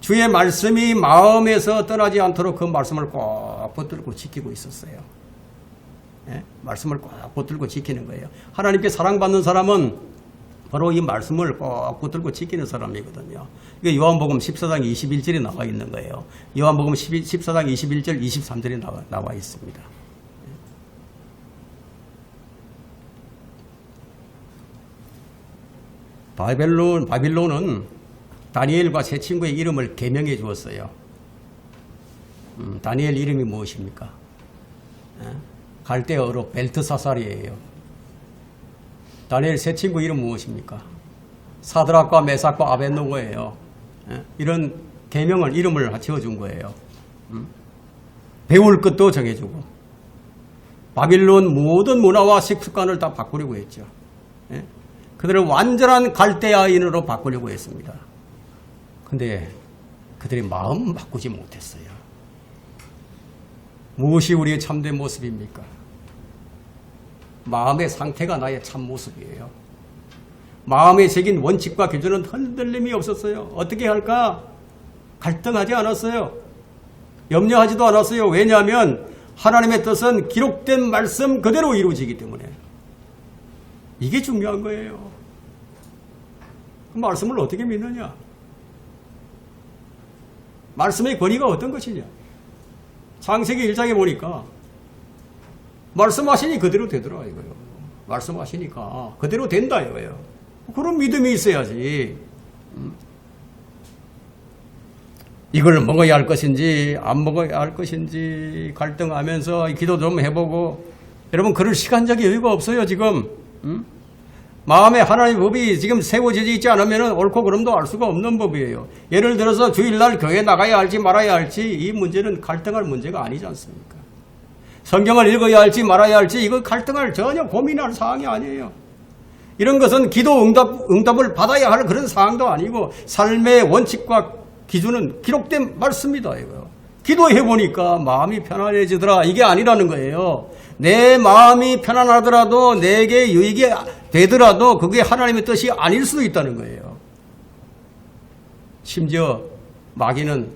주의 말씀이 마음에서 떠나지 않도록 그 말씀을 꼭 붙들고 지키고 있었어요. 예? 말씀을 꼭 붙들고 지키는 거예요. 하나님께 사랑받는 사람은 바로 이 말씀을 꼭 붙들고 지키는 사람이거든요. 이게 요한복음 14장 21절에 나와 있는 거예요. 요한복음 14장 21절 23절에 나와 있습니다. 바빌론은 다니엘과 세 친구의 이름을 개명해 주었어요. 다니엘 이름이 무엇입니까? 갈대어로 벨트사살이에요. 다니엘 세 친구 이름 무엇입니까? 사드락과 메삭과 아벳노고예요. 이런 개명을, 이름을 지어준 거예요. 배울 것도 정해주고 바빌론 모든 문화와 식습관을 다 바꾸려고 했죠. 그들을 완전한 갈대아인으로 바꾸려고 했습니다. 근데 그들의 마음 바꾸지 못했어요. 무엇이 우리의 참된 모습입니까? 마음의 상태가 나의 참 모습이에요. 마음에 새긴 원칙과 기준은 흔들림이 없었어요. 어떻게 할까? 갈등하지 않았어요. 염려하지도 않았어요. 왜냐하면 하나님의 뜻은 기록된 말씀 그대로 이루어지기 때문에. 이게 중요한 거예요. 그 말씀을 어떻게 믿느냐? 말씀의 권위가 어떤 것이냐? 창세기 1장에 보니까 말씀하시니 그대로 되더라 이거예요. 말씀하시니까 그대로 된다 이거예요. 그런 믿음이 있어야지. 이걸 먹어야 할 것인지 안 먹어야 할 것인지 갈등하면서 기도 좀 해보고, 여러분 그럴 시간적인 여유가 없어요 지금. 마음에 하나님의 법이 지금 세워지지 있지 않으면 옳고 그름도 알 수가 없는 법이에요. 예를 들어서 주일날 교회 나가야 할지 말아야 할지, 이 문제는 갈등할 문제가 아니지 않습니까? 성경을 읽어야 할지 말아야 할지, 이거 갈등할 전혀 고민할 사항이 아니에요. 이런 것은 기도 응답을 받아야 할 그런 사항도 아니고 삶의 원칙과 기준은 기록된 말씀이다 이거요. 기도해 보니까 마음이 편안해지더라. 이게 아니라는 거예요. 내 마음이 편안하더라도 내게 유익이 되더라도 그게 하나님의 뜻이 아닐 수도 있다는 거예요. 심지어 마귀는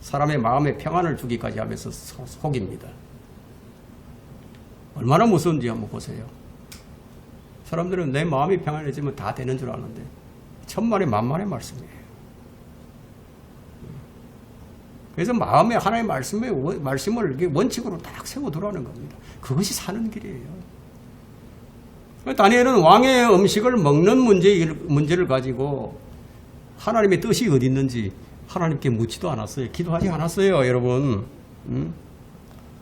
사람의 마음에 평안을 주기까지 하면서 속입니다. 얼마나 무서운지 한번 보세요. 사람들은 내 마음이 평안해지면 다 되는 줄 아는데 천만의 만만의 말씀이에요. 그래서 마음에 하나님의 말씀을 원칙으로 딱 세워두라는 겁니다. 그것이 사는 길이에요. 다니엘은 왕의 음식을 먹는 문제를 가지고 하나님의 뜻이 어디 있는지 하나님께 묻지도 않았어요. 기도하지 않았어요, 여러분.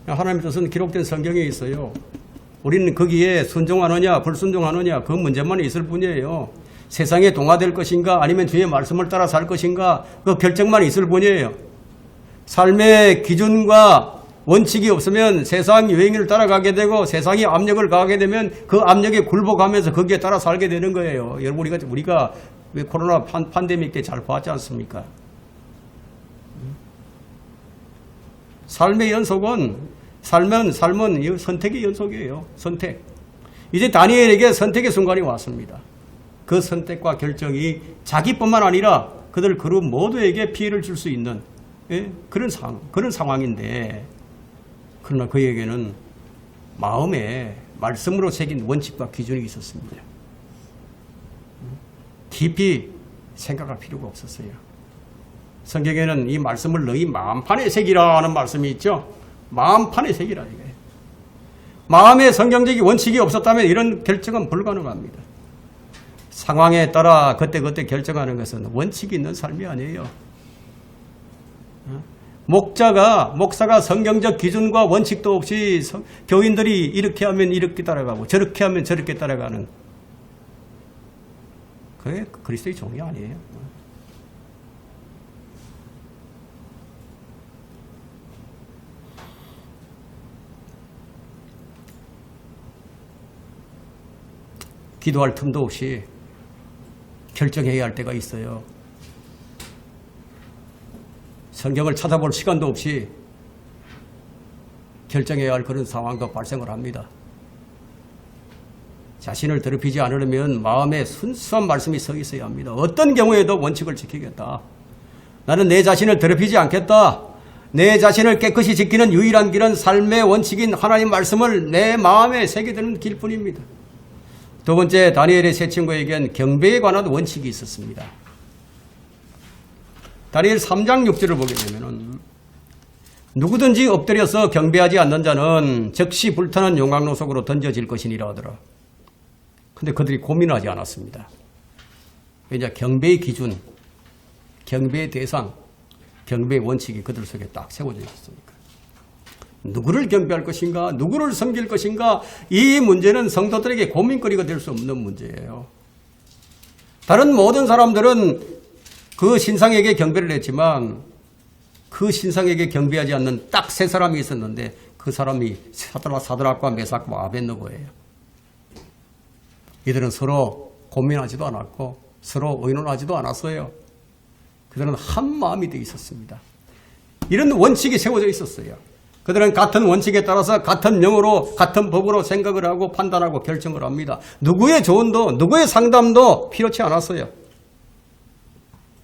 하나님의 뜻은 기록된 성경에 있어요. 우리는 거기에 순종하느냐 불순종하느냐 그 문제만 있을 뿐이에요. 세상에 동화될 것인가 아니면 주의 말씀을 따라 살 것인가 그 결정만 있을 뿐이에요. 삶의 기준과 원칙이 없으면 세상 유행을 따라가게 되고 세상이 압력을 가하게 되면 그 압력에 굴복하면서 거기에 따라 살게 되는 거예요. 여러분 우리가 왜 코로나 팬데믹 때 잘 봤지 않습니까? 삶의 연속은 삶은 선택의 연속이에요. 선택. 이제 다니엘에게 선택의 순간이 왔습니다. 그 선택과 결정이 자기뿐만 아니라 그들 그룹 모두에게 피해를 줄 수 있는 그런 상황인데 그러나 그에게는 마음에 말씀으로 새긴 원칙과 기준이 있었습니다. 깊이 생각할 필요가 없었어요. 성경에는 이 말씀을 너희 마음판에 새기라는 말씀이 있죠. 마음판에 새기라 이거예요. 마음에 성경적인 원칙이 없었다면 이런 결정은 불가능합니다. 상황에 따라 그때그때 결정하는 것은 원칙이 있는 삶이 아니에요. 목사가 성경적 기준과 원칙도 없이 교인들이 이렇게 하면 이렇게 따라가고 저렇게 하면 저렇게 따라가는 그게 그리스도의 종이 아니에요. 기도할 틈도 없이 결정해야 할 때가 있어요. 성경을 찾아볼 시간도 없이 결정해야 할 그런 상황도 발생을 합니다. 자신을 더럽히지 않으려면 마음에 순수한 말씀이 서 있어야 합니다. 어떤 경우에도 원칙을 지키겠다. 나는 내 자신을 더럽히지 않겠다. 내 자신을 깨끗이 지키는 유일한 길은 삶의 원칙인 하나님 말씀을 내 마음에 새겨드는 길뿐입니다. 두 번째, 다니엘의 세 친구에겐 경배에 관한 원칙이 있었습니다. 다니엘 3장 6절을 보게 되면 누구든지 엎드려서 경배하지 않는 자는 즉시 불타는 용광로 속으로 던져질 것이니라 하더라. 근데 그들이 고민하지 않았습니다. 왜냐, 경배의 기준, 경배의 대상, 경배의 원칙이 그들 속에 딱 세워져 있었으니까. 누구를 경배할 것인가, 누구를 섬길 것인가, 이 문제는 성도들에게 고민거리가 될 수 없는 문제예요. 다른 모든 사람들은 그 신상에게 경배를 했지만 그 신상에게 경배하지 않는 딱 세 사람이 있었는데 그 사람이 사드락과 메삭과 아벳느고예요. 이들은 서로 고민하지도 않았고 서로 의논하지도 않았어요. 그들은 한 마음이 되어 있었습니다. 이런 원칙이 세워져 있었어요. 그들은 같은 원칙에 따라서 같은 명으로 같은 법으로 생각을 하고 판단하고 결정을 합니다. 누구의 조언도 누구의 상담도 필요치 않았어요.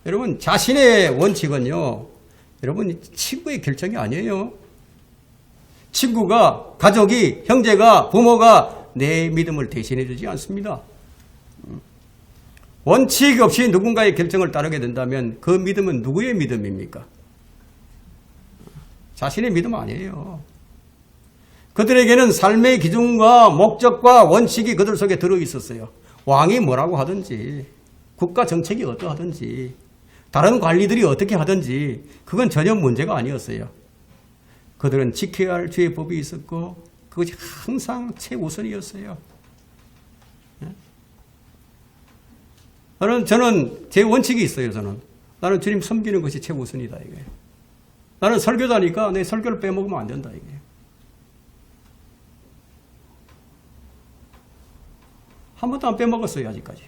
여러분, 자신의 원칙은요, 여러분, 친구의 결정이 아니에요. 친구가, 가족이, 형제가, 부모가 내 믿음을 대신해 주지 않습니다. 원칙 없이 누군가의 결정을 따르게 된다면 그 믿음은 누구의 믿음입니까? 자신의 믿음 아니에요. 그들에게는 삶의 기준과 목적과 원칙이 그들 속에 들어 있었어요. 왕이 뭐라고 하든지, 국가 정책이 어떠하든지, 다른 관리들이 어떻게 하든지 그건 전혀 문제가 아니었어요. 그들은 지켜야 할 주의 법이 있었고 그것이 항상 최우선이었어요. 저는 제 원칙이 있어요. 나는 주님 섬기는 것이 최우선이다. 이게. 나는 설교자니까 내 설교를 빼먹으면 안 된다. 이게. 한 번도 안 빼먹었어요. 아직까지.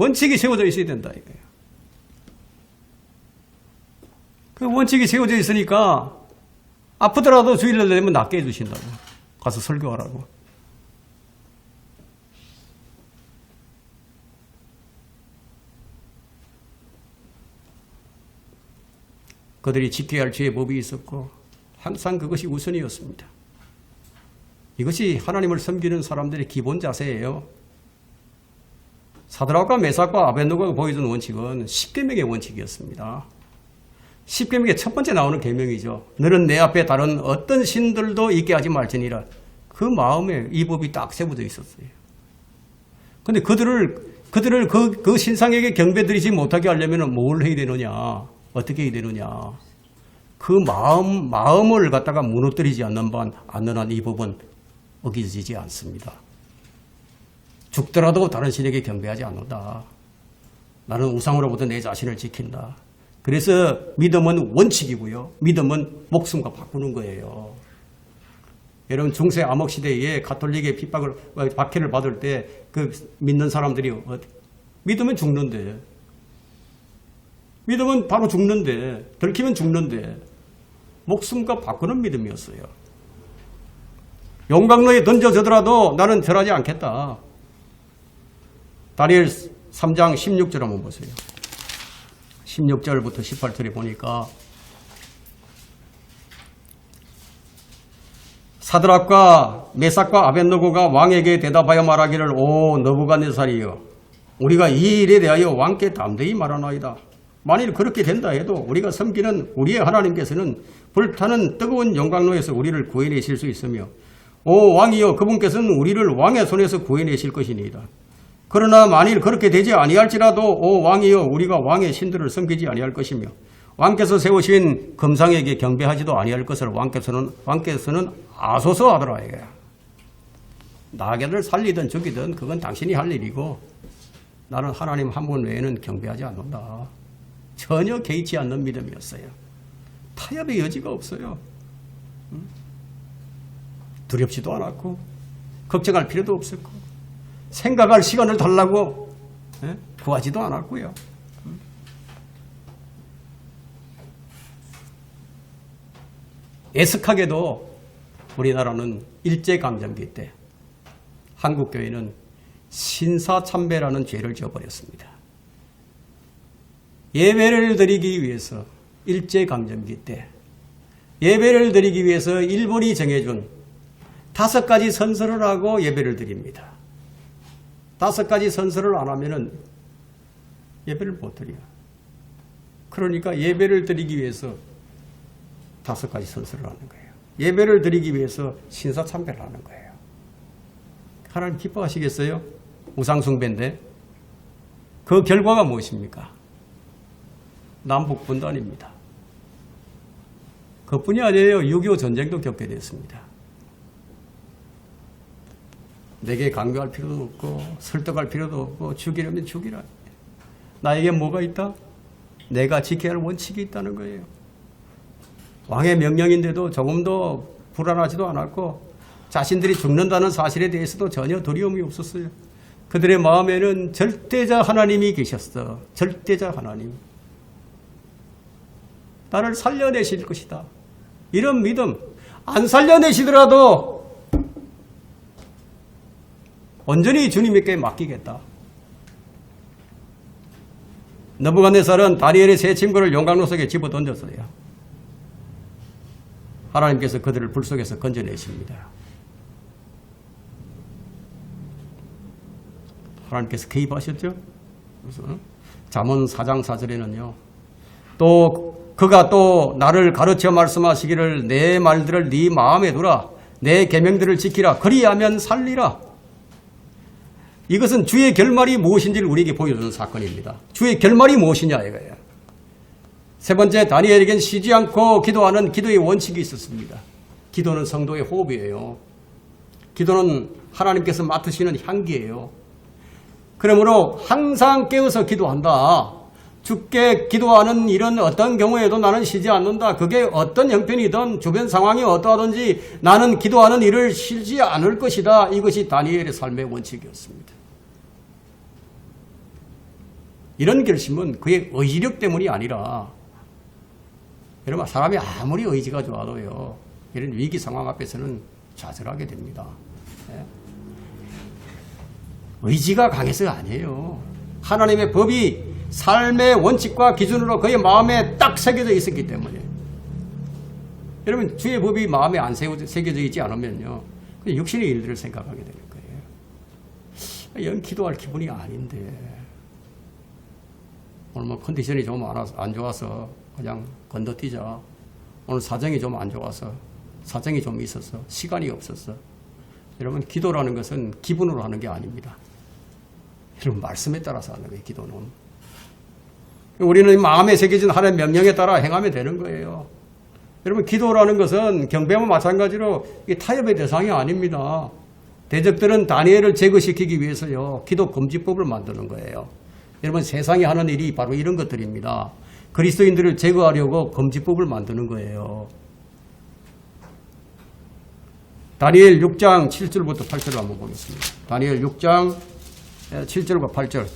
원칙이 세워져 있어야 된다 이거예요. 그 원칙이 세워져 있으니까 아프더라도 주일날 되면 낫게 해주신다고. 가서 설교하라고. 그들이 지켜야 할 죄의 법이 있었고 항상 그것이 우선이었습니다. 이것이 하나님을 섬기는 사람들의 기본 자세예요. 사드락과 메삭과 아벳느고가 보여준 원칙은 10계명의 원칙이었습니다. 10계명의 첫 번째 나오는 계명이죠. 너는 내 앞에 다른 어떤 신들도 있게 하지 말지니라. 그 마음에 이 법이 딱 세워져 있었어요. 근데 그들을 그 신상에게 경배드리지 못하게 하려면 뭘 해야 되느냐? 어떻게 해야 되느냐? 그 마음을 갖다가 무너뜨리지 않는 한 이 법은 어기지지 않습니다. 죽더라도 다른 신에게 경배하지 않는다. 나는 우상으로부터 내 자신을 지킨다. 그래서 믿음은 원칙이고요. 믿음은 목숨과 바꾸는 거예요. 여러분 중세 암흑 시대에 가톨릭의 박해를 받을 때 그 믿는 사람들이 믿으면 죽는데, 믿으면 바로 죽는데, 들키면 죽는데 목숨과 바꾸는 믿음이었어요. 용광로에 던져져더라도 나는 절하지 않겠다. 다니엘 3장 16절 한번 보세요. 16절부터 18절에 보니까 사드락과 메삭과 아벳느고가 왕에게 대답하여 말하기를 오 느부갓네살이여 우리가 이 일에 대하여 왕께 담대히 말하나이다. 만일 그렇게 된다 해도 우리가 섬기는 우리의 하나님께서는 불타는 뜨거운 용광로에서 우리를 구해내실 수 있으며 오 왕이여 그분께서는 우리를 왕의 손에서 구해내실 것이니이다. 그러나 만일 그렇게 되지 아니할지라도 오 왕이여 우리가 왕의 신들을 섬기지 아니할 것이며 왕께서 세우신 금상에게 경배하지도 아니할 것을 왕께서는 아소서 하더라 이거야. 나귀를 살리든 죽이든 그건 당신이 할 일이고 나는 하나님 한 분 외에는 경배하지 않는다. 전혀 개의치 않는 믿음이었어요. 타협의 여지가 없어요. 두렵지도 않았고 걱정할 필요도 없었고 생각할 시간을 달라고 구하지도 않았고요. 애석하게도 우리나라는 일제강점기 때 한국교회는 신사참배라는 죄를 지어버렸습니다. 예배를 드리기 위해서 일제강점기 때 예배를 드리기 위해서 일본이 정해준 5가지 선서를 하고 예배를 드립니다. 5가지 선서를 안 하면은 예배를 못 드려요. 그러니까 예배를 드리기 위해서 5가지 선서를 하는 거예요. 예배를 드리기 위해서 신사참배를 하는 거예요. 하나님 기뻐하시겠어요? 우상숭배인데 그 결과가 무엇입니까? 남북분단입니다. 그뿐이 아니에요. 6.25 전쟁도 겪게 됐습니다. 내게 강요할 필요도 없고 설득할 필요도 없고 죽이려면 죽이라. 나에게 뭐가 있다? 내가 지켜야 할 원칙이 있다는 거예요. 왕의 명령인데도 조금도 불안하지도 않았고 자신들이 죽는다는 사실에 대해서도 전혀 두려움이 없었어요. 그들의 마음에는 절대자 하나님이 계셨어. 절대자 하나님. 나를 살려내실 것이다. 이런 믿음. 안 살려내시더라도 온전히 주님께 맡기겠다. 느부갓네살은 다니엘의 세 친구를 용광로 속에 집어던졌어요. 하나님께서 그들을 불 속에서 건져내십니다. 하나님께서 개입하셨죠. 그래서 잠언 4장 4절에는요. 또 그가 또 나를 가르쳐 말씀하시기를 내 말들을 네 마음에 두라. 내 계명들을 지키라. 그리하면 살리라. 이것은 주의 결말이 무엇인지를 우리에게 보여주는 사건입니다. 주의 결말이 무엇이냐 이거예요. 세 번째, 다니엘에겐 쉬지 않고 기도하는 기도의 원칙이 있었습니다. 기도는 성도의 호흡이에요. 기도는 하나님께서 맡으시는 향기예요. 그러므로 항상 깨어서 기도한다. 주께 기도하는 일은 어떤 경우에도 나는 쉬지 않는다. 그게 어떤 형편이든 주변 상황이 어떠하든지 나는 기도하는 일을 쉬지 않을 것이다. 이것이 다니엘의 삶의 원칙이었습니다. 이런 결심은 그의 의지력 때문이 아니라 여러분 사람이 아무리 의지가 좋아도요 이런 위기 상황 앞에서는 좌절하게 됩니다. 예. 의지가 강해서가 아니에요. 하나님의 법이 삶의 원칙과 기준으로 그의 마음에 딱 새겨져 있었기 때문에 여러분 주의 법이 마음에 안 새겨져 있지 않으면요 육신의 일들을 생각하게 되는 거예요. 영 기도할 기분이 아닌데 오늘 뭐 컨디션이 좀 안 좋아서 그냥 건너뛰자. 오늘 사정이 좀 안 좋아서 사정이 좀 있어서 시간이 없었어. 여러분 기도라는 것은 기분으로 하는 게 아닙니다. 여러분 말씀에 따라서 하는 거예요. 기도는. 우리는 마음에 새겨진 하나님의 명령에 따라 행하면 되는 거예요. 여러분 기도라는 것은 경배와 마찬가지로 타협의 대상이 아닙니다. 대적들은 다니엘을 제거시키기 위해서요 기도 금지법을 만드는 거예요. 여러분 세상이 하는 일이 바로 이런 것들입니다. 그리스도인들을 제거하려고 금지법을 만드는 거예요. 다니엘 6장 7절부터 8절을 한번 보겠습니다. 다니엘 6장 7절과 8절.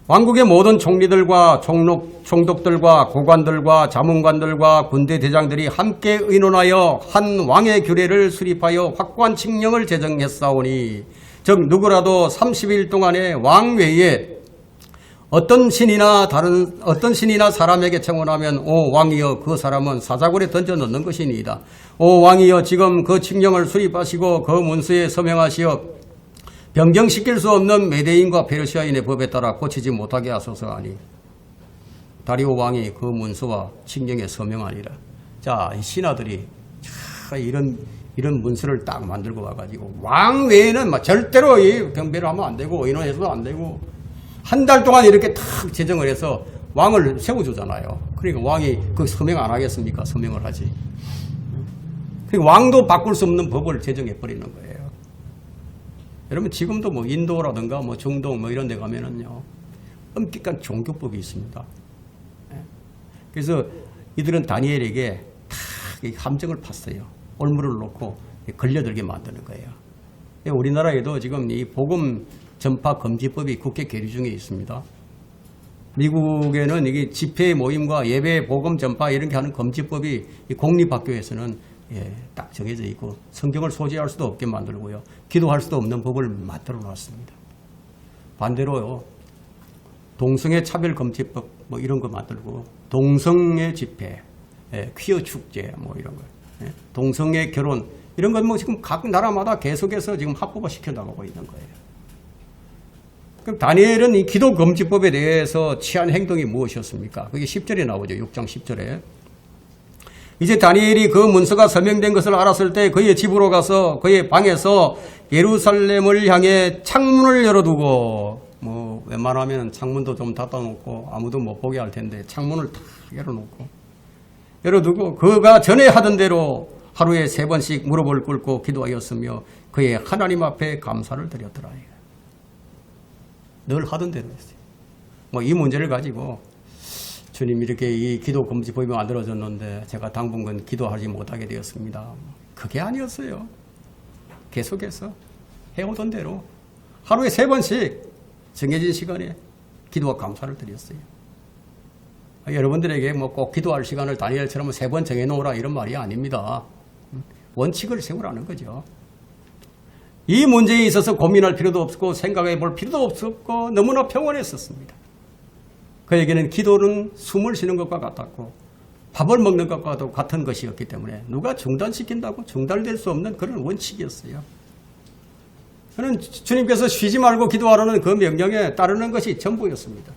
왕국의 모든 총리들과 총독들과 고관들과 자문관들과 군대 대장들이 함께 의논하여 한 왕의 규례를 수립하여 확고한 칙령을 제정했사오니 즉 누구라도 30일 동안에 왕 외에 어떤 신이나 사람에게 청혼하면 오 왕이여 그 사람은 사자굴에 던져 넣는 것이니이다. 오 왕이여 지금 그 칙령을 수립하시고 그 문서에 서명하시어 변경시킬 수 없는 메대인과 페르시아인의 법에 따라 고치지 못하게 하소서 하니 다리오 왕이 그 문서와 칙령에 서명하니라. 자, 이 신하들이 이런 문서를 딱 만들고 와가지고 왕 외에는 절대로 이 경배를 하면 안 되고 의논해서도 안 되고 한 달 동안 이렇게 탁 제정을 해서 왕을 세워주잖아요. 그러니까 왕이 그 서명 안 하겠습니까? 서명을 하지. 그러니까 왕도 바꿀 수 없는 법을 제정해 버리는 거예요. 여러분 지금도 뭐 인도라든가 뭐 중동 뭐 이런 데 가면은요 엄격한 종교법이 있습니다. 그래서 이들은 다니엘에게 다 함정을 팠어요. 올무를 놓고 걸려들게 만드는 거예요. 우리나라에도 지금 이 복음 전파 금지법이 국회 계류 중에 있습니다. 미국에는 이게 집회 모임과 예배 복음 전파 이런 게 하는 금지법이 공립학교에서는 딱 정해져 있고 성경을 소지할 수도 없게 만들고요. 기도할 수도 없는 법을 만들어 놨습니다. 반대로요. 동성애 차별 금지법 뭐 이런 거 만들고 동성애 집회, 퀴어 축제 뭐 이런 거, 동성애 결혼 이런 건 뭐 지금 각 나라마다 계속해서 지금 합법화 시켜 나가고 있는 거예요. 그럼 다니엘은 이 기도 금지법에 대해서 취한 행동이 무엇이었습니까? 그게 10절에 나오죠. 6장 10절에. 이제 다니엘이 그 문서가 서명된 것을 알았을 때 그의 집으로 가서 그의 방에서 예루살렘을 향해 창문을 열어두고 뭐 웬만하면 창문도 좀 닫아놓고 아무도 못 보게 할 텐데 창문을 다 열어두고 그가 전에 하던 대로 하루에 3번씩 무릎을 꿇고 기도하였으며 그의 하나님 앞에 감사를 드렸더라. 늘 하던 대로 했어요. 뭐 이 문제를 가지고 주님 이렇게 이 기도 금지법이 만들어졌는데 제가 당분간 기도하지 못하게 되었습니다. 그게 아니었어요. 계속해서 해오던 대로 하루에 3번씩 정해진 시간에 기도와 감사를 드렸어요. 여러분들에게 뭐 꼭 기도할 시간을 다니엘처럼 3번 정해놓으라 이런 말이 아닙니다. 원칙을 세우라는 거죠. 이 문제에 있어서 고민할 필요도 없고 생각해 볼 필요도 없었고 너무나 평온했었습니다. 그에게는 기도는 숨을 쉬는 것과 같았고 밥을 먹는 것과도 같은 것이었기 때문에 누가 중단시킨다고 중단될 수 없는 그런 원칙이었어요. 저는 주님께서 쉬지 말고 기도하라는 그 명령에 따르는 것이 전부였습니다.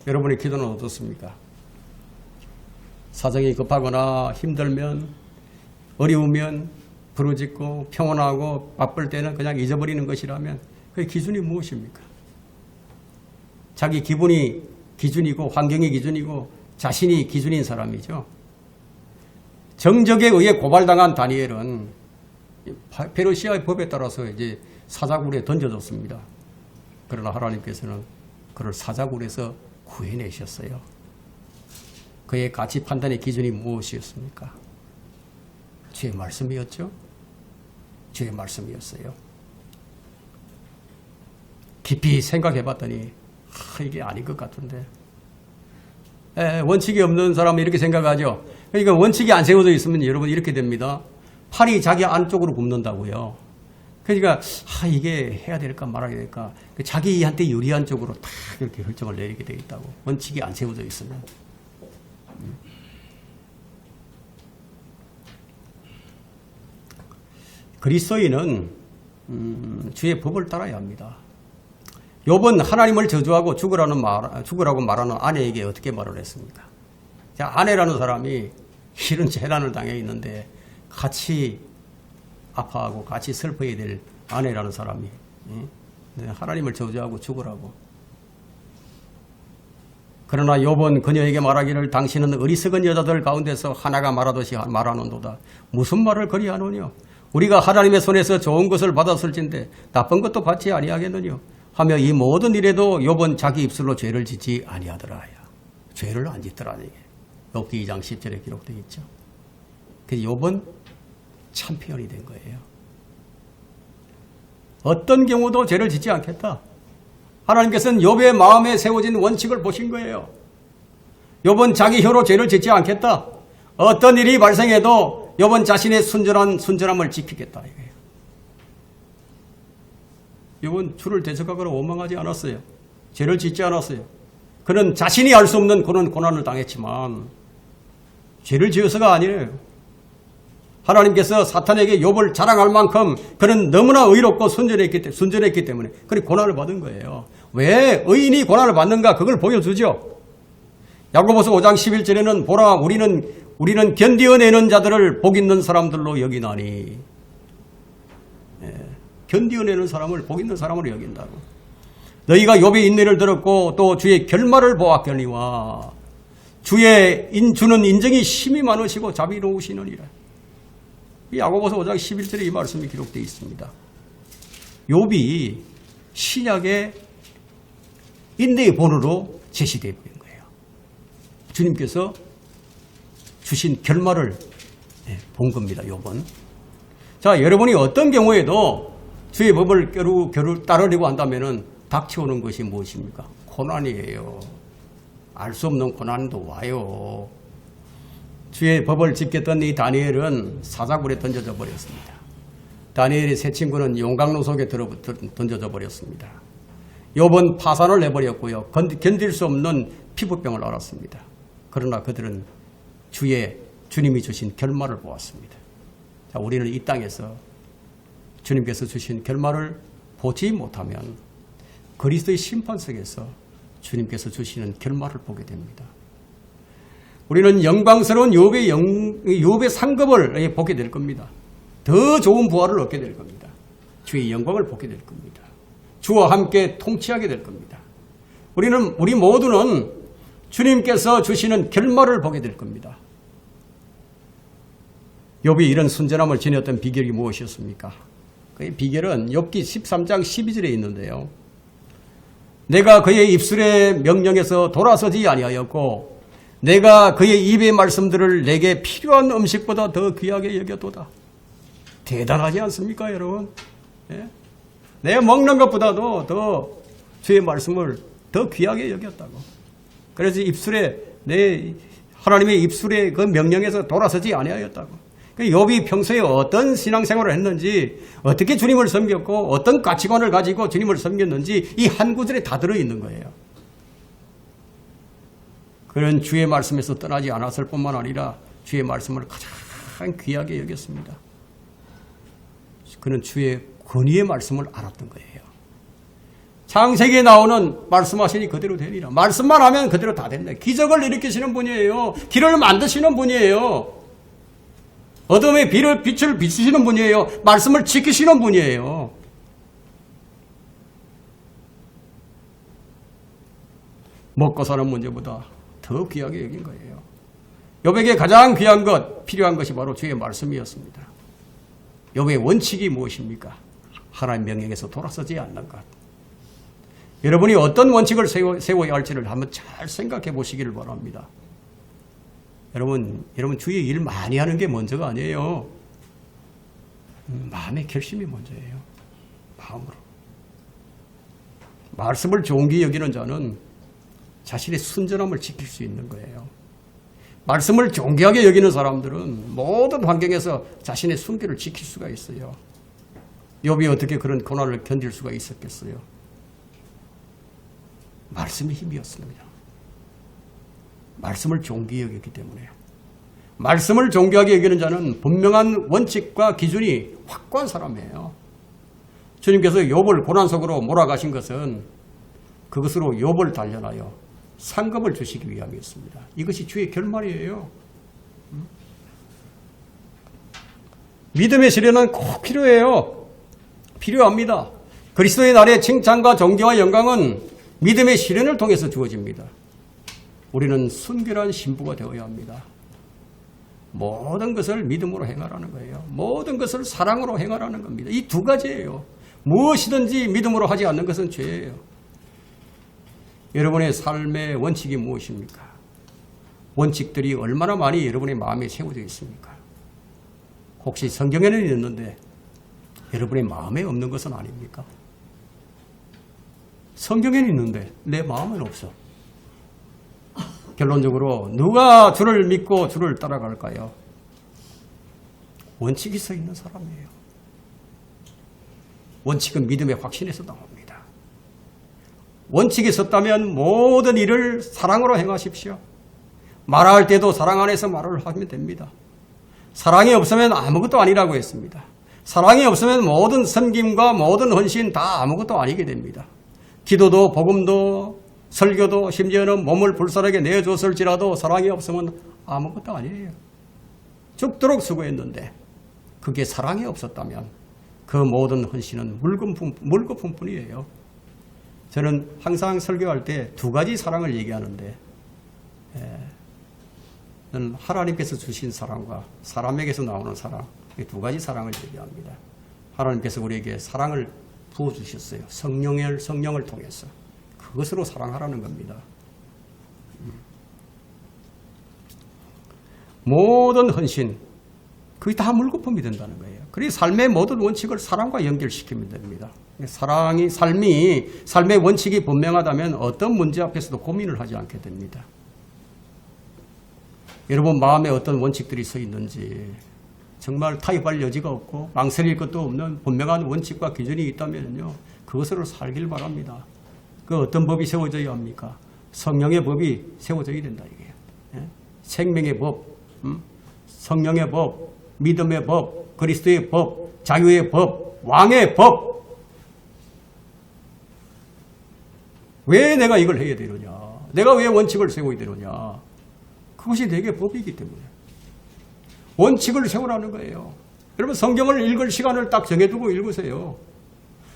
여러분의 기도는 어떻습니까? 사정이 급하거나 힘들면 어려우면 부르짖고 평온하고 바쁠 때는 그냥 잊어버리는 것이라면 그 기준이 무엇입니까? 자기 기분이 기준이고 환경이 기준이고 자신이 기준인 사람이죠. 정적에 의해 고발당한 다니엘은 페르시아의 법에 따라서 이제 사자굴에 던져졌습니다. 그러나 하나님께서는 그를 사자굴에서 구해내셨어요. 그의 가치 판단의 기준이 무엇이었습니까? 주의 말씀이었죠? 주의 말씀이었어요. 깊이 생각해 봤더니 이게 아닌 것 같은데. 원칙이 없는 사람은 이렇게 생각하죠. 그러니까 원칙이 안 세워져 있으면 여러분 이렇게 됩니다. 팔이 자기 안쪽으로 굽는다고요. 그러니까 이게 해야 될까 말아야 될까 자기한테 유리한 쪽으로 딱 이렇게 결정을 내리게 되어 있다고. 원칙이 안 세워져 있으면. 그리스도인은 주의 법을 따라야 합니다. 욥은 하나님을 저주하고 죽으라고 말하는 아내에게 어떻게 말을 했습니까? 자, 아내라는 사람이 이런 재난을 당해 있는데 같이 아파하고 같이 슬퍼야 될 아내라는 사람이 하나님을 저주하고 죽으라고. 그러나 욥은 그녀에게 말하기를 당신은 어리석은 여자들 가운데서 하나가 말하듯이 말하는도다. 무슨 말을 그리 하느냐? 우리가 하나님의 손에서 좋은 것을 받았을진데 나쁜 것도 받지 아니하겠느냐? 하며 이 모든 일에도 욥은 자기 입술로 죄를 짓지 아니하더라. 죄를 안 짓더라. 욥기 2장 10절에 기록되어 있죠. 그래서 욥은 챔피언이 된 거예요. 어떤 경우도 죄를 짓지 않겠다. 하나님께서는 욥의 마음에 세워진 원칙을 보신 거예요. 욥은 자기 혀로 죄를 짓지 않겠다. 어떤 일이 발생해도 욥은 자신의 순전함을 지키겠다. 이거예요. 욥은 주를 대적하거나 원망하지 않았어요. 죄를 짓지 않았어요. 그는 자신이 알 수 없는 그런 고난을 당했지만 죄를 지어서가 아니에요. 하나님께서 사탄에게 욥을 자랑할 만큼 그는 너무나 의롭고 순전했기 때문에 그렇게 고난을 받은 거예요. 왜 의인이 고난을 받는가? 그걸 보여주죠. 야고보서 5장 11절에는 보라 우리는 견디어내는 자들을 복 있는 사람들로 여기나니. 견디어내는 사람을 복 있는 사람으로 여긴다고. 너희가 욥의 인내를 들었고 또 주의 결말을 보았거니와 주는 인정이 심히 많으시고 자비로우시느니라. 이 야고보서 5장 11절에 이 말씀이 기록되어 있습니다. 욥이 신약의 인내의 본으로 제시되어 있는 거예요. 주님께서 주신 결말을 본 겁니다. 욥은. 자, 여러분이 어떤 경우에도 주의 법을 따르려고 한다면 닥쳐오는 것이 무엇입니까? 고난이에요. 알 수 없는 고난도 와요. 주의 법을 지켰던 이 다니엘은 사자굴에 던져져 버렸습니다. 다니엘의 세 친구는 용광로 속에 던져져 버렸습니다. 욥은 파산을 내버렸고요. 견딜 수 없는 피부병을 앓았습니다. 그러나 그들은 주님이 주신 결말을 보았습니다. 자, 우리는 이 땅에서 주님께서 주신 결말을 보지 못하면 그리스도의 심판석에서 주님께서 주시는 결말을 보게 됩니다. 우리는 영광스러운 욥의 상급을 보게 될 겁니다. 더 좋은 부활을 얻게 될 겁니다. 주의 영광을 보게 될 겁니다. 주와 함께 통치하게 될 겁니다. 우리 모두는 주님께서 주시는 결말을 보게 될 겁니다. 욥이 이런 순전함을 지녔던 비결이 무엇이었습니까? 그 비결은 욥기 13장 12절에 있는데요. 내가 그의 입술의 명령에서 돌아서지 아니하였고 내가 그의 입의 말씀들을 내게 필요한 음식보다 더 귀하게 여겼도다. 대단하지 않습니까, 여러분? 예? 내가 먹는 것보다도 더 주의 말씀을 더 귀하게 여겼다고. 그래서 하나님의 입술의 그 명령에서 돌아서지 아니하였다고. 욥이 평소에 어떤 신앙생활을 했는지, 어떻게 주님을 섬겼고 어떤 가치관을 가지고 주님을 섬겼는지 이 한 구절에 다 들어있는 거예요. 그런 주의 말씀에서 떠나지 않았을 뿐만 아니라 주의 말씀을 가장 귀하게 여겼습니다. 그는 주의 권위의 말씀을 알았던 거예요. 창세기에 나오는 말씀하시니 그대로 되리라. 말씀만 하면 그대로 다 된다. 기적을 일으키시는 분이에요. 길을 만드시는 분이에요. 어둠의 빛을 비추시는 분이에요. 말씀을 지키시는 분이에요. 먹고 사는 문제보다 더 귀하게 여긴 거예요. 욥에게 가장 귀한 것, 필요한 것이 바로 주의 말씀이었습니다. 욥의 원칙이 무엇입니까? 하나님 명령에서 돌아서지 않는 것. 여러분이 어떤 원칙을 세워야 할지를 한번 잘 생각해 보시기를 바랍니다. 여러분 주의 일 많이 하는 게 먼저가 아니에요. 마음의 결심이 먼저예요. 마음으로. 말씀을 존귀히 여기는 자는 자신의 순전함을 지킬 수 있는 거예요. 말씀을 존귀하게 여기는 사람들은 모든 환경에서 자신의 순결을 지킬 수가 있어요. 욥이 어떻게 그런 고난을 견딜 수가 있었겠어요? 말씀의 힘이었습니다. 말씀을 존귀히 여겼기 때문에요. 말씀을 존귀하게 여기는 자는 분명한 원칙과 기준이 확고한 사람이에요. 주님께서 욥을 고난 속으로 몰아가신 것은 그것으로 욥을 단련하여 상급을 주시기 위함이었습니다. 이것이 주의 결말이에요. 믿음의 시련은 꼭 필요해요. 필요합니다. 그리스도의 날의 칭찬과 존경과 영광은 믿음의 시련을 통해서 주어집니다. 우리는 순결한 신부가 되어야 합니다. 모든 것을 믿음으로 행하라는 거예요. 모든 것을 사랑으로 행하라는 겁니다. 이 두 가지예요. 무엇이든지 믿음으로 하지 않는 것은 죄예요. 여러분의 삶의 원칙이 무엇입니까? 원칙들이 얼마나 많이 여러분의 마음에 세워져 있습니까? 혹시 성경에는 있는데 여러분의 마음에 없는 것은 아닙니까? 성경에는 있는데 내 마음은 없어. 결론적으로 누가 주를 믿고 주를 따라갈까요? 원칙이 서 있는 사람이에요. 원칙은 믿음의 확신에서 나옵니다. 원칙이 섰다면 모든 일을 사랑으로 행하십시오. 말할 때도 사랑 안에서 말을 하면 됩니다. 사랑이 없으면 아무것도 아니라고 했습니다. 사랑이 없으면 모든 섬김과 모든 헌신 다 아무것도 아니게 됩니다. 기도도 복음도 설교도 심지어는 몸을 불살하게 내줬을지라도 사랑이 없으면 아무것도 아니에요. 죽도록 수고했는데 그게 사랑이 없었다면 그 모든 헌신은 물거품뿐이에요. 저는 항상 설교할 때 두 가지 사랑을 얘기하는데 저는 하나님께서 주신 사랑과 사람에게서 나오는 사랑, 이 두 가지 사랑을 얘기합니다. 하나님께서 우리에게 사랑을 부어주셨어요. 성령을 통해서. 그것으로 사랑하라는 겁니다. 모든 헌신, 그게 다 물거품이 된다는 거예요. 그래서 삶의 모든 원칙을 사랑과 연결시키면 됩니다. 삶의 원칙이 분명하다면 어떤 문제 앞에서도 고민을 하지 않게 됩니다. 여러분 마음에 어떤 원칙들이 서 있는지 정말 타협할 여지가 없고 망설일 것도 없는 분명한 원칙과 기준이 있다면요, 그것으로 살길 바랍니다. 그 어떤 법이 세워져야 합니까? 성령의 법이 세워져야 된다 이게요. 예? 생명의 법, 성령의 법, 믿음의 법, 그리스도의 법, 자유의 법, 왕의 법. 왜 내가 이걸 해야 되느냐? 내가 왜 원칙을 세워야 되느냐? 그것이 내게 법이기 때문에 원칙을 세우라는 거예요. 여러분 성경을 읽을 시간을 딱 정해두고 읽으세요.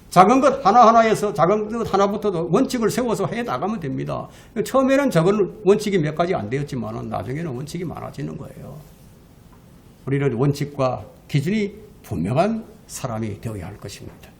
작은 것 하나하나에서 작은 것 하나부터도 원칙을 세워서 해 나가면 됩니다. 처음에는 적은 원칙이 몇 가지 안 되었지만 나중에는 원칙이 많아지는 거예요. 우리는 원칙과 기준이 분명한 사람이 되어야 할 것입니다.